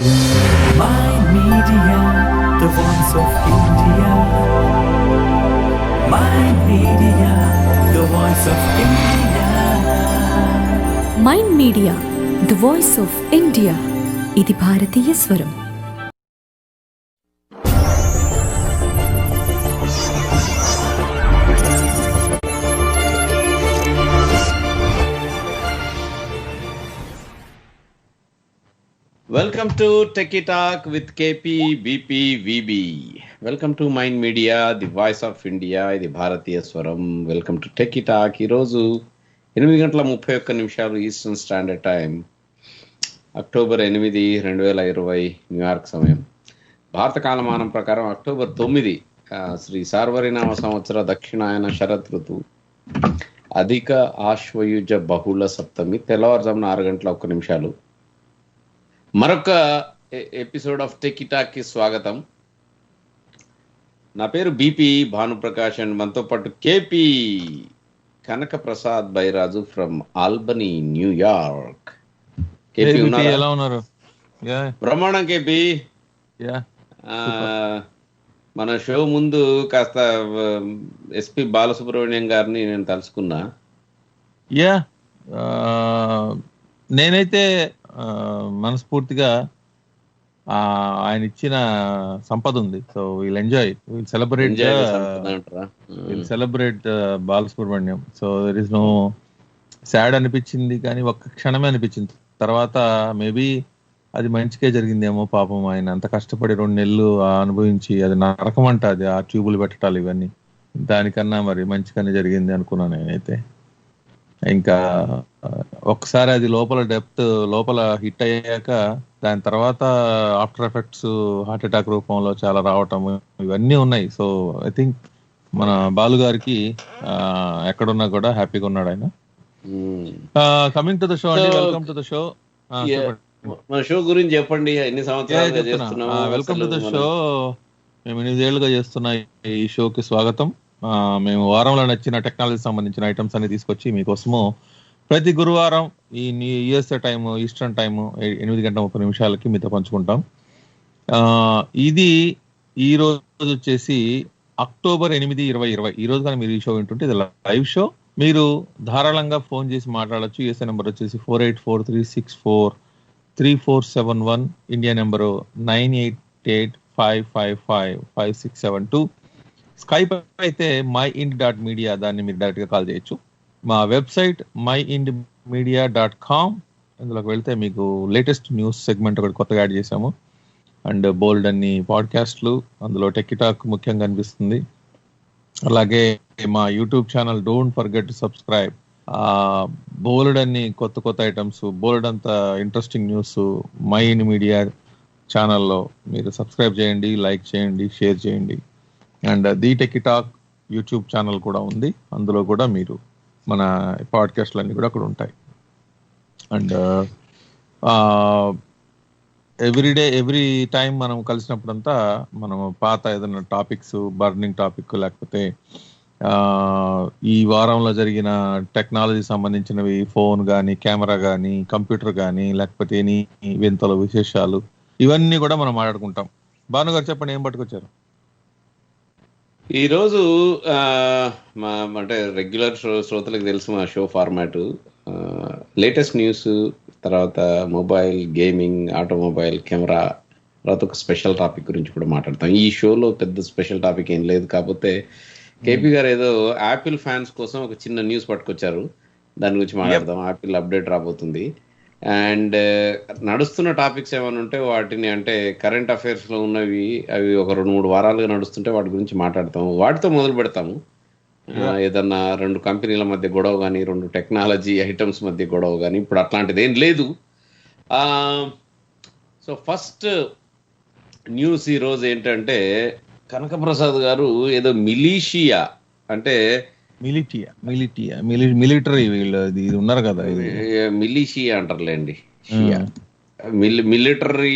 Mind Media, the voice of India. Mind Media, the voice of India. Mind media the voice of India. ఇది భారతీయ స్వరం. Welcome to Techie Talk with KP, BP, VB. Welcome to Mind Media, the voice of India, ఇది భారతీయ స్వరం. Welcome to Techie Talk. ఈరోజు 8:31 eastern standard time, October 8, 2020 New York సమయం. భారత కాలమానం ప్రకారం అక్టోబర్ 9 శ్రీ సార్వరినామ సంవత్సర దక్షిణాయన శరత్ ఋతువు అధిక ఆశ్వయుజ బహుళ సప్తమి, తెల్లవారుజామున 6:01. మరొక ఎపిసోడ్ ఆఫ్ టెకీ టాక్ కి స్వాగతం. నా పేరు బీపీ భానుప్రకాష్ అండ్ మనతో పాటు KP Kanaka Prasad Byraju from Albany, New York. KP ఎలా ఉన్నారు? బ్రహ్మాండం కేపీ. మన షో ముందు కాస్త ఎస్పి బాలసుబ్రహ్మణ్యం గారిని నేను తలుసుకున్నా. నేనైతే మనస్ఫూర్తిగా ఆయన ఇచ్చిన సంపద ఉంది. So will enjoy, will celebrate Balasubrahmanyam. So there is no sad అనిపించింది, కానీ ఒక్క క్షణమే అనిపించింది. తర్వాత మేబీ అది మంచిగా జరిగిందేమో. పాపం ఆయన అంత కష్టపడి 2 నెలలు అనుభవించి, అది నరకం అంట, అది ఆ ట్యూబులు పెట్టాలి ఇవన్నీ. దానికన్నా మరి మంచిగానే జరిగింది అనుకున్నాను నేనైతే. ఇంకా ఒక్కసారి అది లోపల హిట్ అయ్యాక దాని తర్వాత ఆఫ్టర్ ఎఫెక్ట్స్ హార్ట్ అటాక్ రూపంలో చాలా రావటం ఇవన్నీ ఉన్నాయి. సో ఐ థింక్ మన బాలు గారికి ఎక్కడున్నా కూడా హ్యాపీగా ఉన్నాడు ఆయన. కమింగ్ టు ద షో అండి, వెల్కమ్ టు ద షో. మన షో గురించి చెప్పండి. ఎన్ని సంవత్సరాలుగా వెల్కమ్ టు ద షో. మేము 8 ఏళ్లుగా చేస్తున్న ఈ షోకి స్వాగతం. మేము వారంలో నచ్చిన టెక్నాలజీ సంబంధించిన ఐటమ్స్ అన్ని తీసుకొచ్చి మీకోసము ప్రతి గురువారం ఈ యుఎస్ఏ టైము, ఈస్టర్న్ టైము 8:30 మీతో పంచుకుంటాం. ఇది ఈ రోజు వచ్చేసి అక్టోబర్ 8, 2020. ఈ రోజు కానీ మీరు ఈ షో వింటుంటే ఇది లైవ్ షో. మీరు ధారాళంగా ఫోన్ చేసి మాట్లాడచ్చు. యుఎస్ఏ నెంబర్ వచ్చేసి 4843643471. India number 9885555672. స్కైప్ అయితే myindia.media, దాన్ని మీరు డైరెక్ట్ గా కాల్ చేయొచ్చు. మా వెబ్సైట్ myindia.com. అందులోకి వెళ్తే మీకు లేటెస్ట్ న్యూస్ సెగ్మెంట్ ఒకటి కొత్తగా యాడ్ చేశాము. అండ్ బోల్డ్ అన్ని పాడ్కాస్ట్లు, అందులో టెక్కీ టాక్ ముఖ్యంగా అనిపిస్తుంది. అలాగే మా YouTube channel don't forget to subscribe. బోల్డ్ అన్ని కొత్త ఐటమ్స్, బోల్డ్ అంత interesting news Mind Media ఛానల్లో మీరు సబ్స్క్రైబ్ చేయండి, లైక్ చేయండి, షేర్ చేయండి. And the techie talk YouTube channel కూడా ఉంది. అందులో కూడా మీరు మన పాడ్కాస్ట్లు అన్ని కూడా అక్కడ ఉంటాయి. అండ్ ఎవ్రీ టైం మనం కలిసినప్పుడంతా మనం పాత ఏదైనా టాపిక్స్, బర్నింగ్ టాపిక్, లేకపోతే ఈ వారంలో జరిగిన టెక్నాలజీ సంబంధించినవి, ఫోన్ కానీ, కెమెరా కానీ, కంప్యూటర్ కానీ, లేకపోతే ఎనీ వింతలు, విశేషాలు, ఇవన్నీ కూడా మనం మాట్లాడుకుంటాం. భానుగారు చెప్పండి, ఏం పట్టుకొచ్చారు ఈరోజు? అంటే రెగ్యులర్ శ్రోతలకు తెలుసు మా షో ఫార్మాట్. లేటెస్ట్ న్యూస్, తర్వాత మొబైల్, గేమింగ్, ఆటోమొబైల్, కెమెరా, తర్వాత ఒక స్పెషల్ టాపిక్ గురించి కూడా మాట్లాడతాం. ఈ షోలో పెద్ద స్పెషల్ టాపిక్ ఏం లేదు, కాకపోతే కేపీ గారు ఏదో యాపిల్ ఫ్యాన్స్ కోసం ఒక చిన్న న్యూస్ పట్టుకొచ్చారు. దాని గురించి మాట్లాడదాం. యాపిల్ అప్డేట్ రాబోతుంది. అండ్ నడుస్తున్న టాపిక్స్ ఏమైనా ఉంటే వాటిని, అంటే కరెంట్ అఫైర్స్ లో ఉన్నవి, అవి ఒక 2-3 వారాలుగా నడుస్తుంటే వాటి గురించి మాట్లాడతాము. వాటితో మొదలు పెడతాము. ఏదన్నా 2 కంపెనీల మధ్య గొడవ కానీ, 2 టెక్నాలజీ ఐటమ్స్ మధ్య గొడవ కానీ, ఇప్పుడు అట్లాంటిది ఏం లేదు. సో ఫస్ట్ న్యూస్ ఈరోజు ఏంటంటే, కనకప్రసాద్ గారు ఏదో మిలీషియా, అంటే మిలిటరీ వీళ్ళు ఇది ఉన్నారు కదా, మిలీషియా అంటారులేండి. మిలిటరీ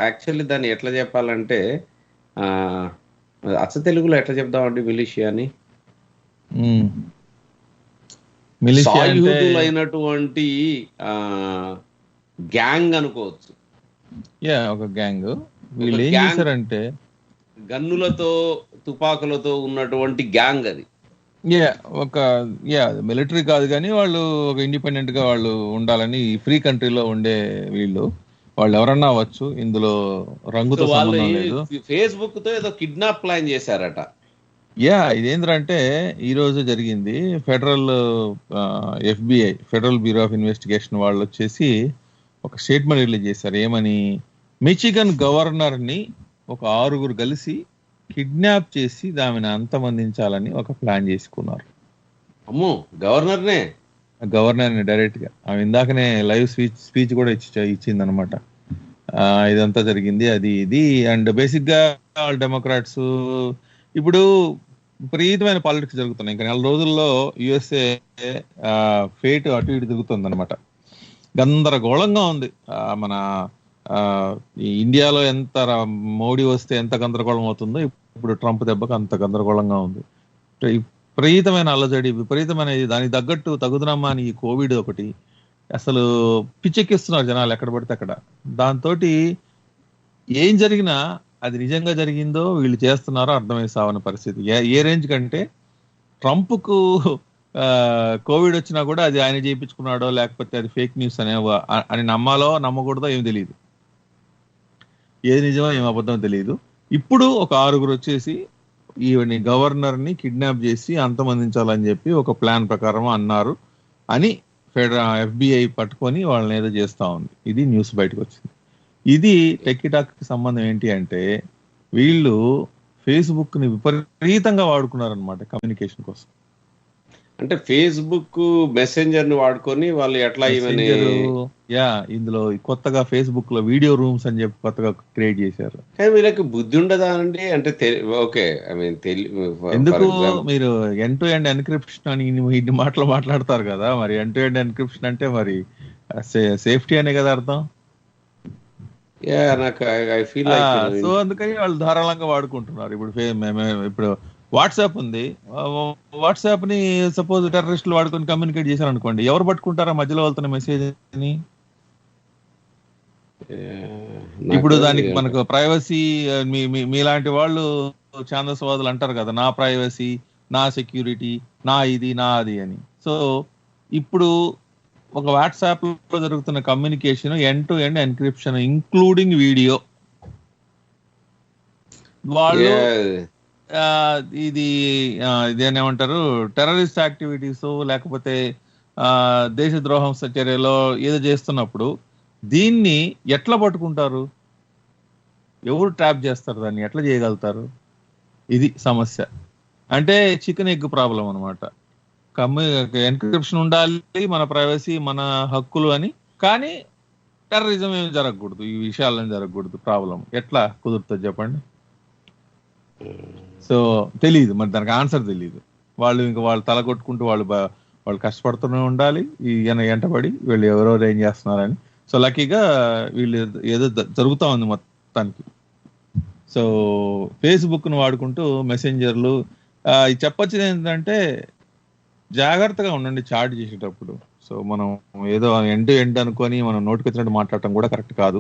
యాక్చువల్లీ దాన్ని ఎట్లా చెప్పాలంటే, అచ్చ తెలుగులో ఎట్లా చెప్దామండి మిలీషియాని? సాయుధులైనటువంటి గ్యాంగ్ అనుకోవచ్చు. ఒక గ్యాంగ్. వీళ్ళు ఏం gang. చేశారంటే గన్నులతో తుపాకులతో ఉన్నటువంటి గ్యాంగ్ అది. ఒక మిలిటరీ కాదు కానీ వాళ్ళు ఒక ఇండిపెండెంట్ గా వాళ్ళు ఉండాలని ఫ్రీ కంట్రీలో ఉండే వీళ్ళు వాళ్ళు ఎవరన్నా అవ్వచ్చు, ఇందులో రంగుతో వాళ్ళు సంబంధం లేదు. ఫేస్బుక్ తో ఏదో కిడ్నాప్ ప్లాన్ చేశారట. ఇదేంటంటే ఈ రోజు జరిగింది. Federal FBI federal bureau of investigation వాళ్ళు వచ్చేసి ఒక స్టేట్మెంట్ రిలీజ్ చేశారు. ఏమని, మిచిగన్ గవర్నర్ ని ఒక 6 కలిసి కిడ్నాప్ చేసి దానిని అంతమందించాలని ఒక ప్లాన్ చేసుకున్నారు. అమ్మో, గవర్నర్నే? గవర్నర్ని డైరెక్ట్ గా. ఆమె ఇందాకనే లైవ్ స్పీచ్ కూడా ఇచ్చింది అనమాట. ఇదంతా జరిగింది అది ఇది. అండ్ బేసిక్ గా డెమోక్రాట్స్ ఇప్పుడు విపరీతమైన పాలిటిక్స్ జరుగుతున్నాయి. ఇంకా 4 రోజుల్లో USA ఫేట్ అటు ఇటు తిరుగుతుంది అనమాట. గందరగోళంగా ఉంది. మన ఈ ఇండియాలో ఎంత మోడీ వస్తే ఎంత గందరగోళం అవుతుందో ఇప్పుడు ట్రంప్ దెబ్బకి అంత గందరగోళంగా ఉంది. విపరీతమైన అల్లజడి, విపరీతమైన దానికి తగ్గట్టు తగుదనమ్మా అని ఈ కోవిడ్ ఒకటి అసలు పిచ్చెక్కిస్తున్నారు జనాలు ఎక్కడ పడితే అక్కడ. దాంతో ఏం జరిగినా అది నిజంగా జరిగిందో వీళ్ళు చేస్తున్నారో అర్థమై సావని పరిస్థితి. ఏ రేంజ్ కంటే ట్రంప్కు కోవిడ్ వచ్చినా కూడా అది ఆయన చేయించుకున్నాడో లేకపోతే అది ఫేక్ న్యూస్ అని నమ్మాలో నమ్మకూడదో ఏమి తెలియదు. ఏది నిజమో ఏం అబద్ధమో తెలియదు. ఇప్పుడు ఒక 6 వచ్చేసి ఈవెన్ గవర్నర్ ని కిడ్నాప్ చేసి అంతమందించాలని చెప్పి ఒక ప్లాన్ ప్రకారం అన్నారు అని FBI పట్టుకొని వాళ్ళని ఏదో చేస్తా ఉంది. ఇది న్యూస్ బయటకు వచ్చింది. ఇది టెక్కిటాక్ కి సంబంధం ఏంటి అంటే వీళ్ళు ఫేస్బుక్ ని విపరీతంగా వాడుకున్నారనమాట కమ్యూనికేషన్ కోసం. అంటే ఫేస్బుక్ మెసెంజర్ ని వాడుకొని వాళ్ళు ఎట్లా ఇందులో కొత్తగా ఫేస్బుక్ లో వీడియో రూమ్స్ అని చెప్పి కొత్తగా క్రియేట్ చేశారు. వీళ్ళకి బుద్ధి ఉండదా అండి? అంటే ఓకే, ఎందుకు మీరు ఎండ్ టు ఎండ్ ఎన్క్రిప్షన్ అని ఇన్ని మాటలు మాట్లాడతారు కదా, మరి ఎండ్ టు ఎండ్ ఎన్క్రిప్షన్ అంటే మరి సేఫ్టీ అనే కదా అర్థం. సో అందుకని వాళ్ళు ధారాళంగా వాడుకుంటున్నారు. ఇప్పుడు వాట్సాప్ ఉంది. వాట్సాప్ ని సపోజ్ టెర్రరిస్టులు వాడుకొని కమ్యూనికేట్ చేశారు అనుకోండి, ఎవరు పట్టుకుంటారా మధ్యలో వెళ్తున్న మెసేజ్ ని? ఇప్పుడు దానికి మనకు ప్రైవసీ, మీలాంటి వాళ్ళు ఛాందసవాదులు అంటారు కదా, నా ప్రైవసీ, నా సెక్యూరిటీ, నా ఇది, నా అది అని. సో ఇప్పుడు ఒక వాట్సాప్ లో జరుగుతున్న communication end to end encryption including video. వాళ్ళు ఇదేమంటారు, టెర్రరిస్ట్ యాక్టివిటీస్ లేకపోతే దేశద్రోహం చర్యలో ఏదో చేస్తున్నప్పుడు దీన్ని ఎట్లా పట్టుకుంటారు? ఎవరు ట్రాప్ చేస్తారు? దాన్ని ఎట్లా చేయగలుగుతారు? ఇది సమస్య. అంటే చికెన్ ఎగ్ ప్రాబ్లం అనమాట. ఎన్క్రిప్షన్ ఉండాలి, మన ప్రైవసీ, మన హక్కులు అని, కానీ టెర్రరిజం ఏమి జరగకూడదు, ఈ విషయాలని జరగకూడదు. ప్రాబ్లం ఎట్లా కుదురుతుంది చెప్పండి? సో తెలియదు, మరి దానికి ఆన్సర్ తెలియదు. వాళ్ళు ఇంకా వాళ్ళు తల కొట్టుకుంటూ వాళ్ళు కష్టపడుతూనే ఉండాలి ఎంటబడి వీళ్ళు ఎవరెవరు ఏం చేస్తున్నారని. సో లక్కీగా వీళ్ళు ఏదో జరుగుతూ ఉంది మొత్తానికి. సో ఫేస్బుక్ ను వాడుకుంటూ మెసెంజర్లు చెప్పొచ్చేది ఏంటంటే జాగ్రత్తగా ఉండండి చాట్ చేసేటప్పుడు. సో మనం ఏదో ఎండ్ అనుకొని మనం నోటికి వచ్చినట్టు మాట్లాడటం కూడా కరెక్ట్ కాదు.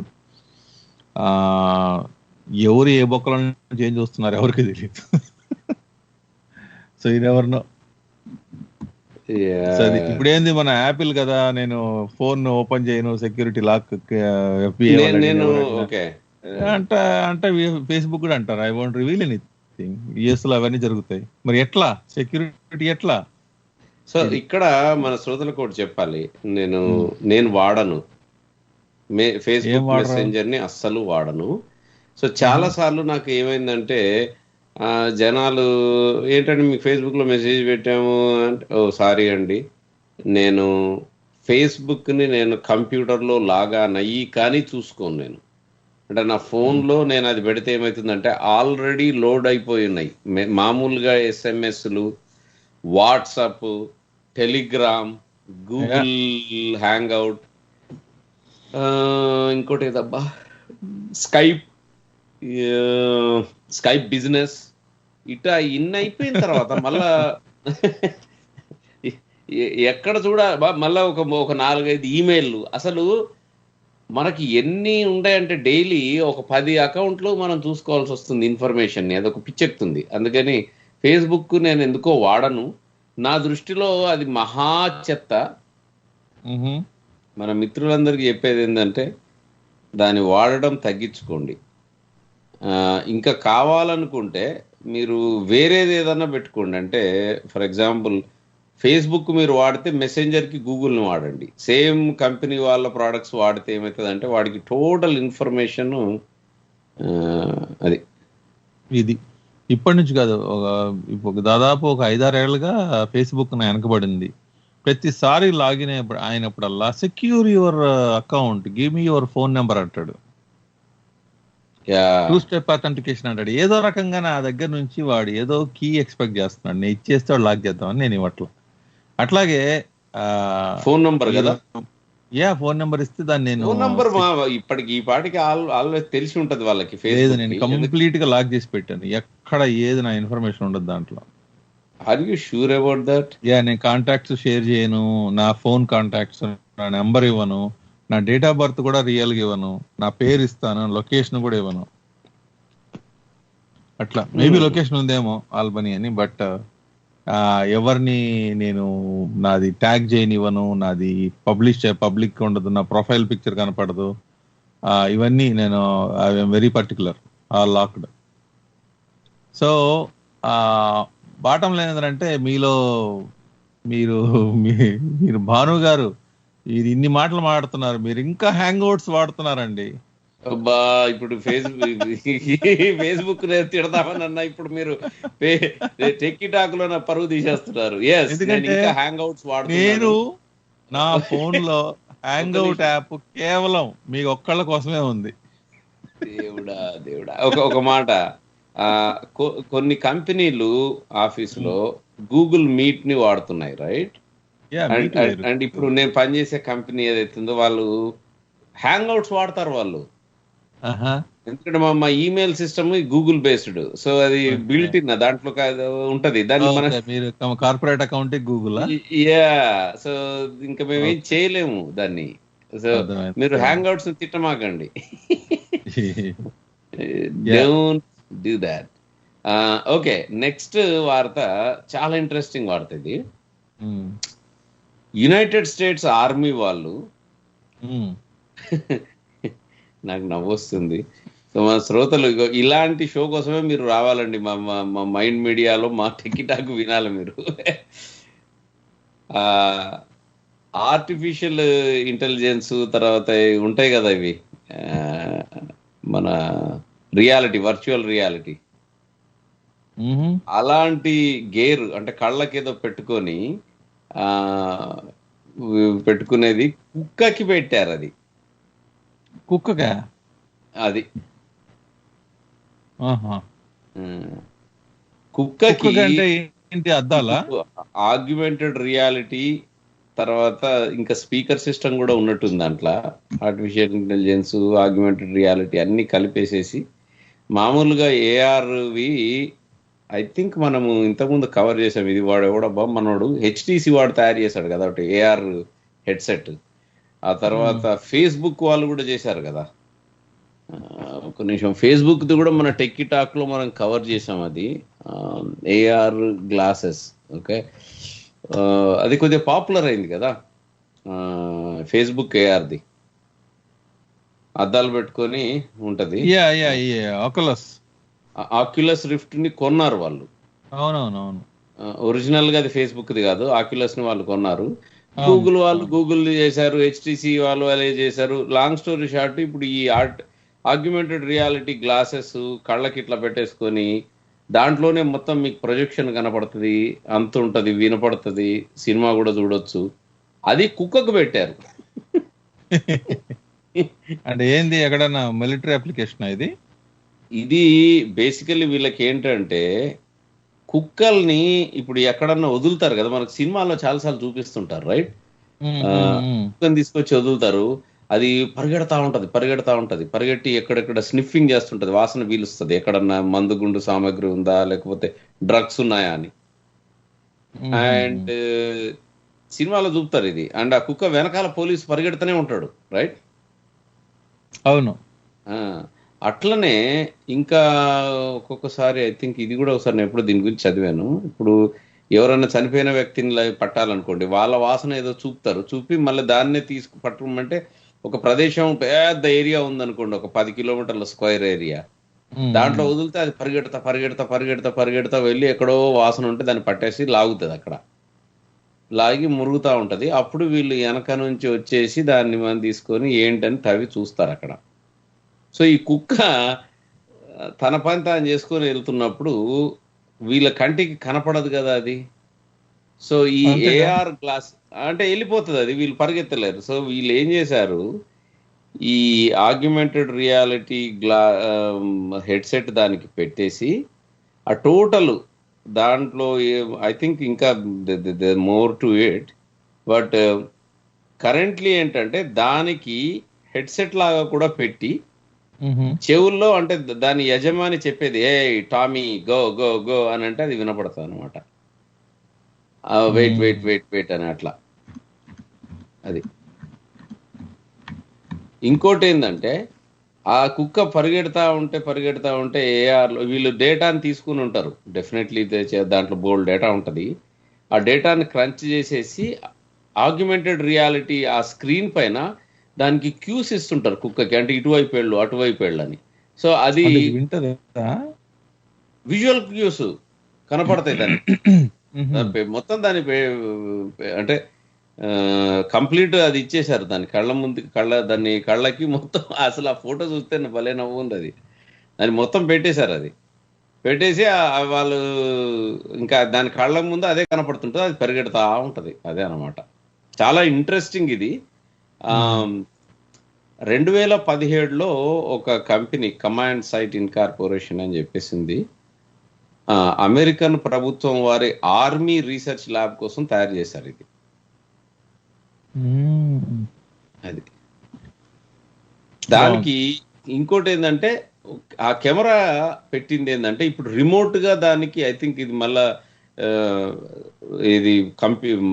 ఎవరు ఏ బొక్కల నుంచి ఏం చూస్తున్నారు ఎవరికి తెలియదు. సో ఇది ఎవరినో. ఇప్పుడు ఏంది, మన యాపిల్ కదా, నేను ఫోన్ ఓపెన్ చేయను, సెక్యూరిటీ లాక్ అంటే ఫేస్బుక్ కూడా అంటారు I want reveal anything. US లో అవన్నీ జరుగుతాయి. మరి ఎట్లా సెక్యూరిటీ ఎట్లా? సో ఇక్కడ మన శ్రోతలకు ఒకటి చెప్పాలి, నేను వాడను ఫేస్బుక్ మెసెంజర్ ని, అస్సలు వాడను. సో చాలా సార్లు నాకు ఏమైందంటే జనాలు ఏంటంటే మీకు ఫేస్బుక్ లో మెసేజ్ పెట్టాము అంటే, ఓ సారీ అండి, నేను ఫేస్బుక్ ని నేను కంప్యూటర్లో లాగాన్ అయ్యి కానీ చూసుకోను. నేను అంటే నా ఫోన్లో నేను అది పెడితే ఏమవుతుందంటే ఆల్రెడీ లోడ్ అయిపోయి ఉన్నాయి మామూలుగా SMS-లు, వాట్సాప్, టెలిగ్రామ్, గూగుల్ హ్యాంగ్అవుట్, ఇంకోటి ఏదబ్బా స్కైప్ బిజినెస్, ఇట్లా ఇన్ని అయిపోయిన తర్వాత మళ్ళా ఎక్కడ మళ్ళా ఒక 4-5 ఈమెయిల్లు. అసలు మనకి ఎన్ని ఉంటాయంటే డైలీ ఒక 10 అకౌంట్లు మనం చూసుకోవాల్సి వస్తుంది ఇన్ఫర్మేషన్. అదొక పిచ్చెక్కుతుంది. అందుకని ఫేస్బుక్ నేను ఎందుకో వాడను. నా దృష్టిలో అది మహా చెత్త. మన మిత్రులందరికీ చెప్పేది ఏంటంటే దాన్ని వాడడం తగ్గించుకోండి. ఇంకా కావాలనుకుంటే మీరు వేరేది ఏదన్నా పెట్టుకోండి. అంటే ఫర్ ఎగ్జాంపుల్ ఫేస్బుక్ మీరు వాడితే మెసెంజర్కి గూగుల్ని వాడండి. సేమ్ కంపెనీ వాళ్ళ ప్రోడక్ట్స్ వాడితే ఏమవుతుందంటే వాడికి టోటల్ ఇన్ఫర్మేషన్ అది ఇది ఇప్పటి నుంచి కాదు, దాదాపు ఒక 5-6 ఏళ్ళుగా ఫేస్బుక్ నా వెనకబడింది. ప్రతిసారి లాగిన్ అయినప్పుడల్లా secure your account, give me your phone number అంటాడు, 2 స్టెప్ అథెంటికేషన్ అంటాడు. ఏదో రకంగా నా దగ్గర నుంచి వాడు ఏదో కీ ఎక్స్పెక్ట్ చేస్తున్నాడు. నేను ఇచ్చేస్తే వాడు లాక్ చేద్దామని నేను ఇవ్వట్ల. అట్లాగే ఫోన్ నంబర్ కదా, ఫోన్ నెంబర్ ఇస్తే దాన్ని నేను ఫోన్ నంబర్ ఇప్పటికి ఈ పాటికి ఆల్వేస్ తెలిసి ఉంటది వాళ్ళకి. లేదు, నేను కంప్లీట్ గా లాక్ చేసి పెట్టాను. ఎక్కడ ఏది నా ఇన్ఫర్మేషన్ ఉండదు దాంట్లో. Are you sure about that? నేను కాంటాక్ట్స్ షేర్ చేయను, నా ఫోన్ కాంటాక్ట్స్, నా నెంబర్ ఇవ్వను, నా డేట్ ఆఫ్ బర్త్ కూడా రియల్ గా ఇవ్వను, నా పేరు ఇస్తాను, లొకేషన్ కూడా ఇవ్వను. అట్లా మేబీ లొకేషన్ ఉందేమో ఆల్బనీ అని, బట్ ఎవరిని నేను నాది ట్యాగ్ చేయనివ్వను, నాది పబ్లిక్ ఉండదు, నా ప్రొఫైల్ పిక్చర్ కనపడదు. ఇవన్నీ నేను I'm very particular, all locked. So bottom లేదంటే మీరు భాను గారు ఇది ఇన్ని మాటలు మాట్లాడుతున్నారు, మీరు ఇంకా హ్యాంగ్ అవుట్స్ వాడుతున్నారండి. అబ్బా ఇప్పుడు ఫేస్బుక్ తిడతామని అన్నా, ఇప్పుడు మీరు టెక్కి టాక్ లో నా పరువు తీసేస్తున్నారు. ఎందుకంటే హ్యాంగ్ అవుట్స్ నేను నా ఫోన్ లో హ్యాంగ్ అవుట్ యాప్ కేవలం మీ ఒక్కళ్ళ కోసమే ఉంది. దేవుడా ఒక మాట, కొన్ని కంపెనీలు ఆఫీసులో గూగుల్ మీట్ ని వాడుతున్నాయి, రైట్? అండ్ ఇప్పుడు నేను పనిచేసే కంపెనీ ఏదైతుందో వాళ్ళు హ్యాంగ్ అవుట్స్ వాడతారు వాళ్ళు. ఎందుకంటే మా email system Google based, so అది బిల్ట్ ఇన్ దాంట్లో ఉంటది. దాన్ని మన కార్పొరేట్ అకౌంట్ గూగుల్, సో ఇంకా మేమేం చేయలేము దాన్ని. సో మీరు హ్యాంగ్ అవుట్స్ తిట్టమాకండి. Don't do that. Okay, next వార్త చాలా ఇంట్రెస్టింగ్ వార్త ఇది. యునైటెడ్ స్టేట్స్ ఆర్మీ వాళ్ళు, నాకు నవ్వొస్తుంది. సో మా శ్రోతలు ఇలాంటి షో కోసమే మీరు రావాలండి మా మైండ్ మీడియాలో, మా టిక్టాక్ వినాలి మీరు. ఆర్టిఫిషియల్ ఇంటెలిజెన్స్ తర్వాత ఉంటాయి కదా ఇవి, మన రియాలిటీ, వర్చువల్ రియాలిటీ, అలాంటి గేర్ అంటే కళ్ళకేదో పెట్టుకునేది కుక్కకి పెట్టారు. అది కుక్కగా అది కుక్కకి ఏంటి అద్దాలా? ఆగ్యుమెంటెడ్ రియాలిటీ తర్వాత ఇంకా స్పీకర్ సిస్టమ్ కూడా ఉన్నట్టుంది దాంట్లో. ఆర్టిఫిషియల్ ఇంటెలిజెన్స్, ఆగ్యుమెంటెడ్ రియాలిటీ అన్ని కలిపేసేసి మామూలుగా ఏఆర్వి ఐ థింక్ మనము ఇంతకుముందు కవర్ చేసాం. ఇది వాడు ఎవడబ్బా మనోడు హెచ్టీసీ వాడు తయారు చేశాడు కదా ఒకటి ఏఆర్ హెడ్సెట్. ఆ తర్వాత ఫేస్బుక్ వాళ్ళు కూడా చేశారు కదా. ఒక నిమిషం, ఫేస్బుక్ది కూడా మన టెక్కి టాక్లో మనం కవర్ చేసాం. అది ఏఆర్ గ్లాసెస్. ఓకే, అది కొద్దిగా పాపులర్ అయింది కదా ఫేస్బుక్ ఏఆర్ది. అద్దాలు పెట్టుకొని ఉంటది. ఆక్యులస్ రిఫ్ట్ ని కొన్నారు వాళ్ళు. అవునవునవును, ఒరిజినల్ గా అది ఫేస్బుక్ ది కాదు, ఆక్యులస్ ని వాళ్ళు కొన్నారు. గూగుల్ వాళ్ళు గూగుల్ చేశారు, హెచ్టిసి వాళ్ళు అలా చేశారు. లాంగ్ స్టోరీ షార్ట్, ఇప్పుడు ఈ ఆగ్యుమెంటెడ్ రియాలిటీ గ్లాసెస్ కళ్ళకి ఇట్లా పెట్టేసుకొని దాంట్లోనే మొత్తం మీకు ప్రొజెక్షన్ కనపడుతుంది, అంత ఉంటది, వినపడుతుంది, సినిమా కూడా చూడొచ్చు. అది కుక్కకు పెట్టారు. అంటే ఏంది, ఎక్కడన్నా మిలిటరీ అప్లికేషన్ ఇది? ఇది బేసికల్లీ వీళ్ళకి ఏంటంటే కుక్కల్ని ఇప్పుడు ఎక్కడన్నా వదులుతారు కదా, మనకు సినిమాలో చాలాసార్లు చూపిస్తుంటారు, రైట్? కుక్కని తీసుకొచ్చి వదులుతారు, అది పరిగెడతా ఉంటది, పరిగెట్టి ఎక్కడెక్కడ స్నిఫింగ్ చేస్తుంటది, వాసన పీలుస్తుంది, ఎక్కడన్నా మందుగుండు సామాగ్రి ఉందా లేకపోతే డ్రగ్స్ ఉన్నాయా అని. అండ్ సినిమాలో చూపుతారు ఇది. అండ్ ఆ కుక్క వెనకాల పోలీసు పరిగెడుతూనే ఉంటాడు, రైట్? అవును. అట్లనే ఇంకా ఒక్కొక్కసారి ఐ థింక్ ఇది కూడా ఒకసారి నేను ఎప్పుడో దీని గురించి చదివాను. ఇప్పుడు ఎవరైనా చనిపోయిన వ్యక్తిని పట్టాలనుకోండి, వాళ్ళ వాసన ఏదో చూపుతారు, చూపి మళ్ళీ దాన్నే పట్టమంటే ఒక ప్రదేశం పెద్ద ఏరియా ఉందనుకోండి, ఒక 10 కిలోమీటర్ల స్క్వేర్ ఏరియా, దాంట్లో వదిలితే అది పరిగెడతా పరిగెడతా పరిగెడతా పరిగెడతా వెళ్ళి ఎక్కడో వాసన ఉంటే దాన్ని పట్టేసి లాగుతుంది, అక్కడ లాగి మురుగుతూ ఉంటది. అప్పుడు వీళ్ళు వెనక నుంచి వచ్చేసి దాన్ని మనం తీసుకొని ఏంటని తవ్వి చూస్తారు అక్కడ. సో ఈ కుక్క తన పని తాను చేసుకొని వెళ్తున్నప్పుడు వీళ్ళ కంటికి కనపడదు కదా అది. సో ఈ ఏఆర్ గ్లాస్ అంటే వెళ్ళిపోతుంది అది, వీళ్ళు పరిగెత్తలేరు. సో వీళ్ళు ఏం చేశారు, ఈ ఆగ్యుమెంటెడ్ రియాలిటీ హెడ్సెట్ దానికి పెట్టేసి ఆ టోటల్ దాంట్లో ఐ థింక్ ఇంకా more to it, but currently ఏంటంటే దానికి హెడ్సెట్ లాగా కూడా పెట్టి చెవుల్లో, అంటే దాని యజమాని చెప్పేది ఏ టామీ గో గో గో అని అంటే అది వినపడుతుంది అనమాట. వెయిట్ వెయిట్ వెయిట్ వెయిట్ అని అట్లా. అది ఇంకోటి ఏంటంటే ఆ కుక్క పరిగెడతా ఉంటే ఏఆర్లో వీళ్ళు డేటాని తీసుకుని ఉంటారు, డెఫినెట్లీ దాంట్లో బోల్డ్ డేటా ఉంటుంది. ఆ డేటాని క్రంచ్ చేసేసి ఆగ్యుమెంటెడ్ రియాలిటీ ఆ స్క్రీన్ పైన దానికి క్యూస్ ఇస్తుంటారు కుక్కకి, అంటే ఇటువైపు వెళ్ళు అటువైపు వెళ్ళు అని. సో అది విజువల్ క్యూస్ కనపడతాయి దానికి మొత్తం. దాని అంటే కంప్లీట్ అది ఇచ్చేశారు దాని కళ్ళ ముందు, దాన్ని కళ్ళకి మొత్తం. అసలు ఆ ఫోటో చూస్తే భలే నవ్వు ఉంది. అది దాన్ని మొత్తం పెట్టేశారు, అది పెట్టేసి వాళ్ళు ఇంకా దాని కళ్ళ ముందు అదే కనపడుతుంటుంది, అది పరిగెడతా ఉంటుంది. అదే అనమాట. చాలా ఇంట్రెస్టింగ్ ఇది. 2017లో ఒక కంపెనీ కమాండ్ సైట్ ఇన్కార్పొరేషన్ అని చెప్పేసింది, అమెరికన్ ప్రభుత్వం వారి ఆర్మీ రీసెర్చ్ ల్యాబ్ కోసం తయారు చేశారు ఇది. అది దానికి ఇంకోటి ఏంటంటే ఆ కెమెరా పెట్టింది ఏంటంటే ఇప్పుడు రిమోట్ గా దానికి ఐ థింక్ ఇది మళ్ళా ఇది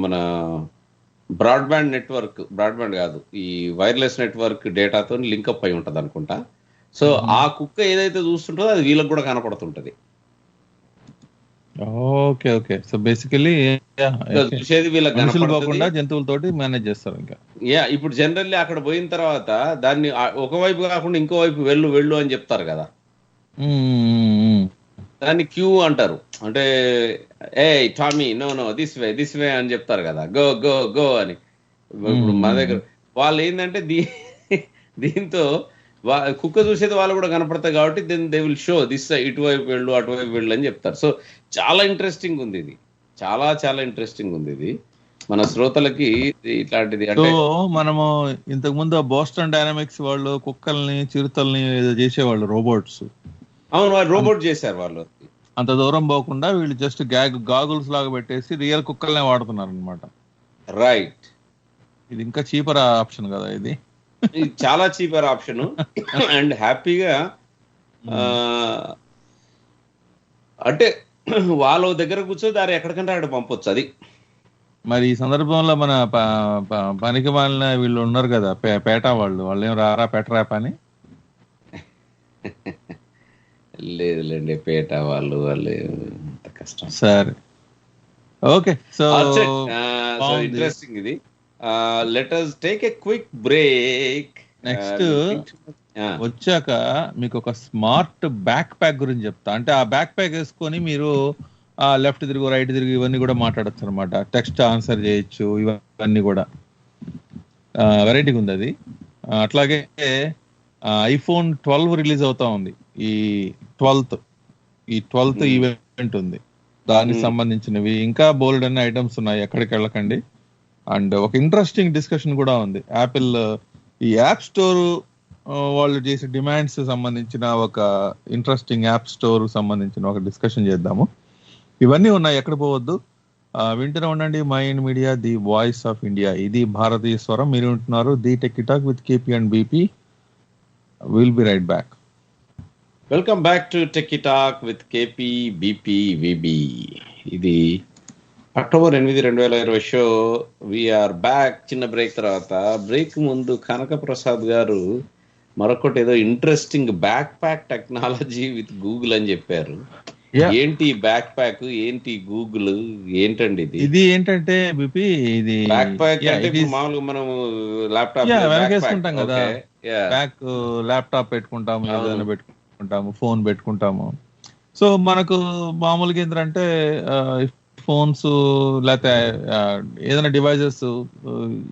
మన బ్రాడ్బ్యాండ్ కాదు, ఈ వైర్లెస్ నెట్వర్క్ డేటాతో లింకప్ అయి ఉంటుంది అనుకుంటా. సో ఆ కుక్క ఏదైతే చూస్తుంటుందో అది వీళ్ళకి కూడా కనపడుతుంటది. Okay okay. సో బేసికలీ చూసేది వీళ్ళకి కనపడకుండా జంతువులతోటి మేనేజ్ చేస్తారు. ఇంకా ఇప్పుడు జనరల్లీ అక్కడ పోయిన తర్వాత దాన్ని ఒకవైపు కాకుండా ఇంకో వైపు వెళ్ళు అని చెప్తారు కదా, దాన్ని క్యూ అంటారు. అంటే ఏ టామీ నో దిస్ వే అని చెప్తారు కదా, గో గో గో అని. ఇప్పుడు మన దగ్గర వాళ్ళు ఏంటంటే దీంతో కుక్క చూసేది వాళ్ళు కూడా కనపడతాయి కాబట్టి then they will show this ఇటువైపు వెళ్ళు అటువైపు వెళ్ళు అని చెప్తారు. సో చాలా ఇంట్రెస్టింగ్ ఉంది ఇది, చాలా చాలా ఇంట్రెస్టింగ్ ఉంది ఇది మన శ్రోతలకి ఇట్లాంటిది. అంటే మనము ఇంతకు ముందు బోస్టన్ డైనమిక్స్ వాళ్ళు కుక్కల్ని చిరుతల్ని చేసేవాళ్ళు రోబోట్స్. అవును, వాళ్ళు రోబోట్ చేశారు. వాళ్ళు అంత దూరం పోకుండా వీళ్ళు జస్ట్ గాగుల్స్ లాగా పెట్టేసి రియల్ కుక్కల్నే వాడుతున్నారు అనమాట. రైట్. ఇది ఇంకా చీపర్ ఆప్షన్ కదా ఇది చాలా చీపర్ ఆప్షన్. అండ్ హ్యాపీగా అంటే వాళ్ళ దగ్గర కూర్చో దారి ఎక్కడికంటే అక్కడ పంపొచ్చు. అది మరి ఈ సందర్భంలో మన పనికి మాలిన వీళ్ళు ఉన్నారు కదా పేట వాళ్ళు ఏం రారా పెట్టరా పని. లేదులేండి, పేట వాళ్ళు కష్టం. సరే ఓకే. సో ఇంట్రెస్టింగ్ ఇది. Let us take a quick break. Next వచ్చాక మీకు ఒక స్మార్ట్ బ్యాక్ ప్యాక్ గురించి చెప్తా. అంటే ఆ బ్యాక్ ప్యాక్ వేసుకొని మీరు లెఫ్ట్ తిరుగు రైట్ తిరుగు ఇవన్నీ కూడా మాట్లాడచ్చు అనమాట. టెక్స్ట్ ఆన్సర్ చేయొచ్చు, ఇవన్నీ కూడా వెరైటీగా ఉంది అది. అట్లాగే iPhone 12 రిలీజ్ అవుతా ఉంది. ఈ 12th ఈవెంట్ ఉంది, దానికి సంబంధించినవి ఇంకా బోల్డ్ అనే ఐటమ్స్ ఉన్నాయి, ఎక్కడికి వెళ్ళకండి. అండ్ ఒక ఇంట్రెస్టింగ్ డిస్కషన్ కూడా ఉంది. యాపిల్ ఈ యాప్ స్టోర్ వాళ్ళు చేసే డిమాండ్స్ సంబంధించిన ఒక ఇంట్రెస్టింగ్ యాప్ స్టోర్ సంబంధించిన ఒక డిస్కషన్ చేద్దాము. ఇవన్నీ ఉన్నాయి, ఎక్కడ పోవద్దు, వింటూనే ఉండండి. Mind media, the voice of India. ఇది భారతీయ స్వరం. మీరు వింటున్నారు the tech talk with KP and BP. Will be right back. Welcome back to tech talk with KP BP VB. ఇది అక్టోబర్ 8, 2020 షో. We're back. చిన్న బ్రేక్ తర్వాత, బ్రేక్ ముందు కనక ప్రసాద్ గారు మరొకటి ఏదో interesting backpack technology with Google అని చెప్పారు. ఏంటి బ్యాక్ ప్యాక్, ఏంటి గూగుల్, ఏంటండి ఇది? ఇది ఏంటంటే బిపి ఇది బ్యాక్ ప్యాక్ అంటే మామూలుగా మనం ల్యాప్టాప్ వెనకేసుకుంటాం కదా, బ్యాక్ ల్యాప్టాప్ పెట్టుకుంటాము, ఏదైనా పెట్టుకుంటాము, ఫోన్ పెట్టుకుంటాము. సో మనకు మామూలుగా ఏంటంటే ఫోన్స్ లేకపోతే ఏదైనా డివైజెస్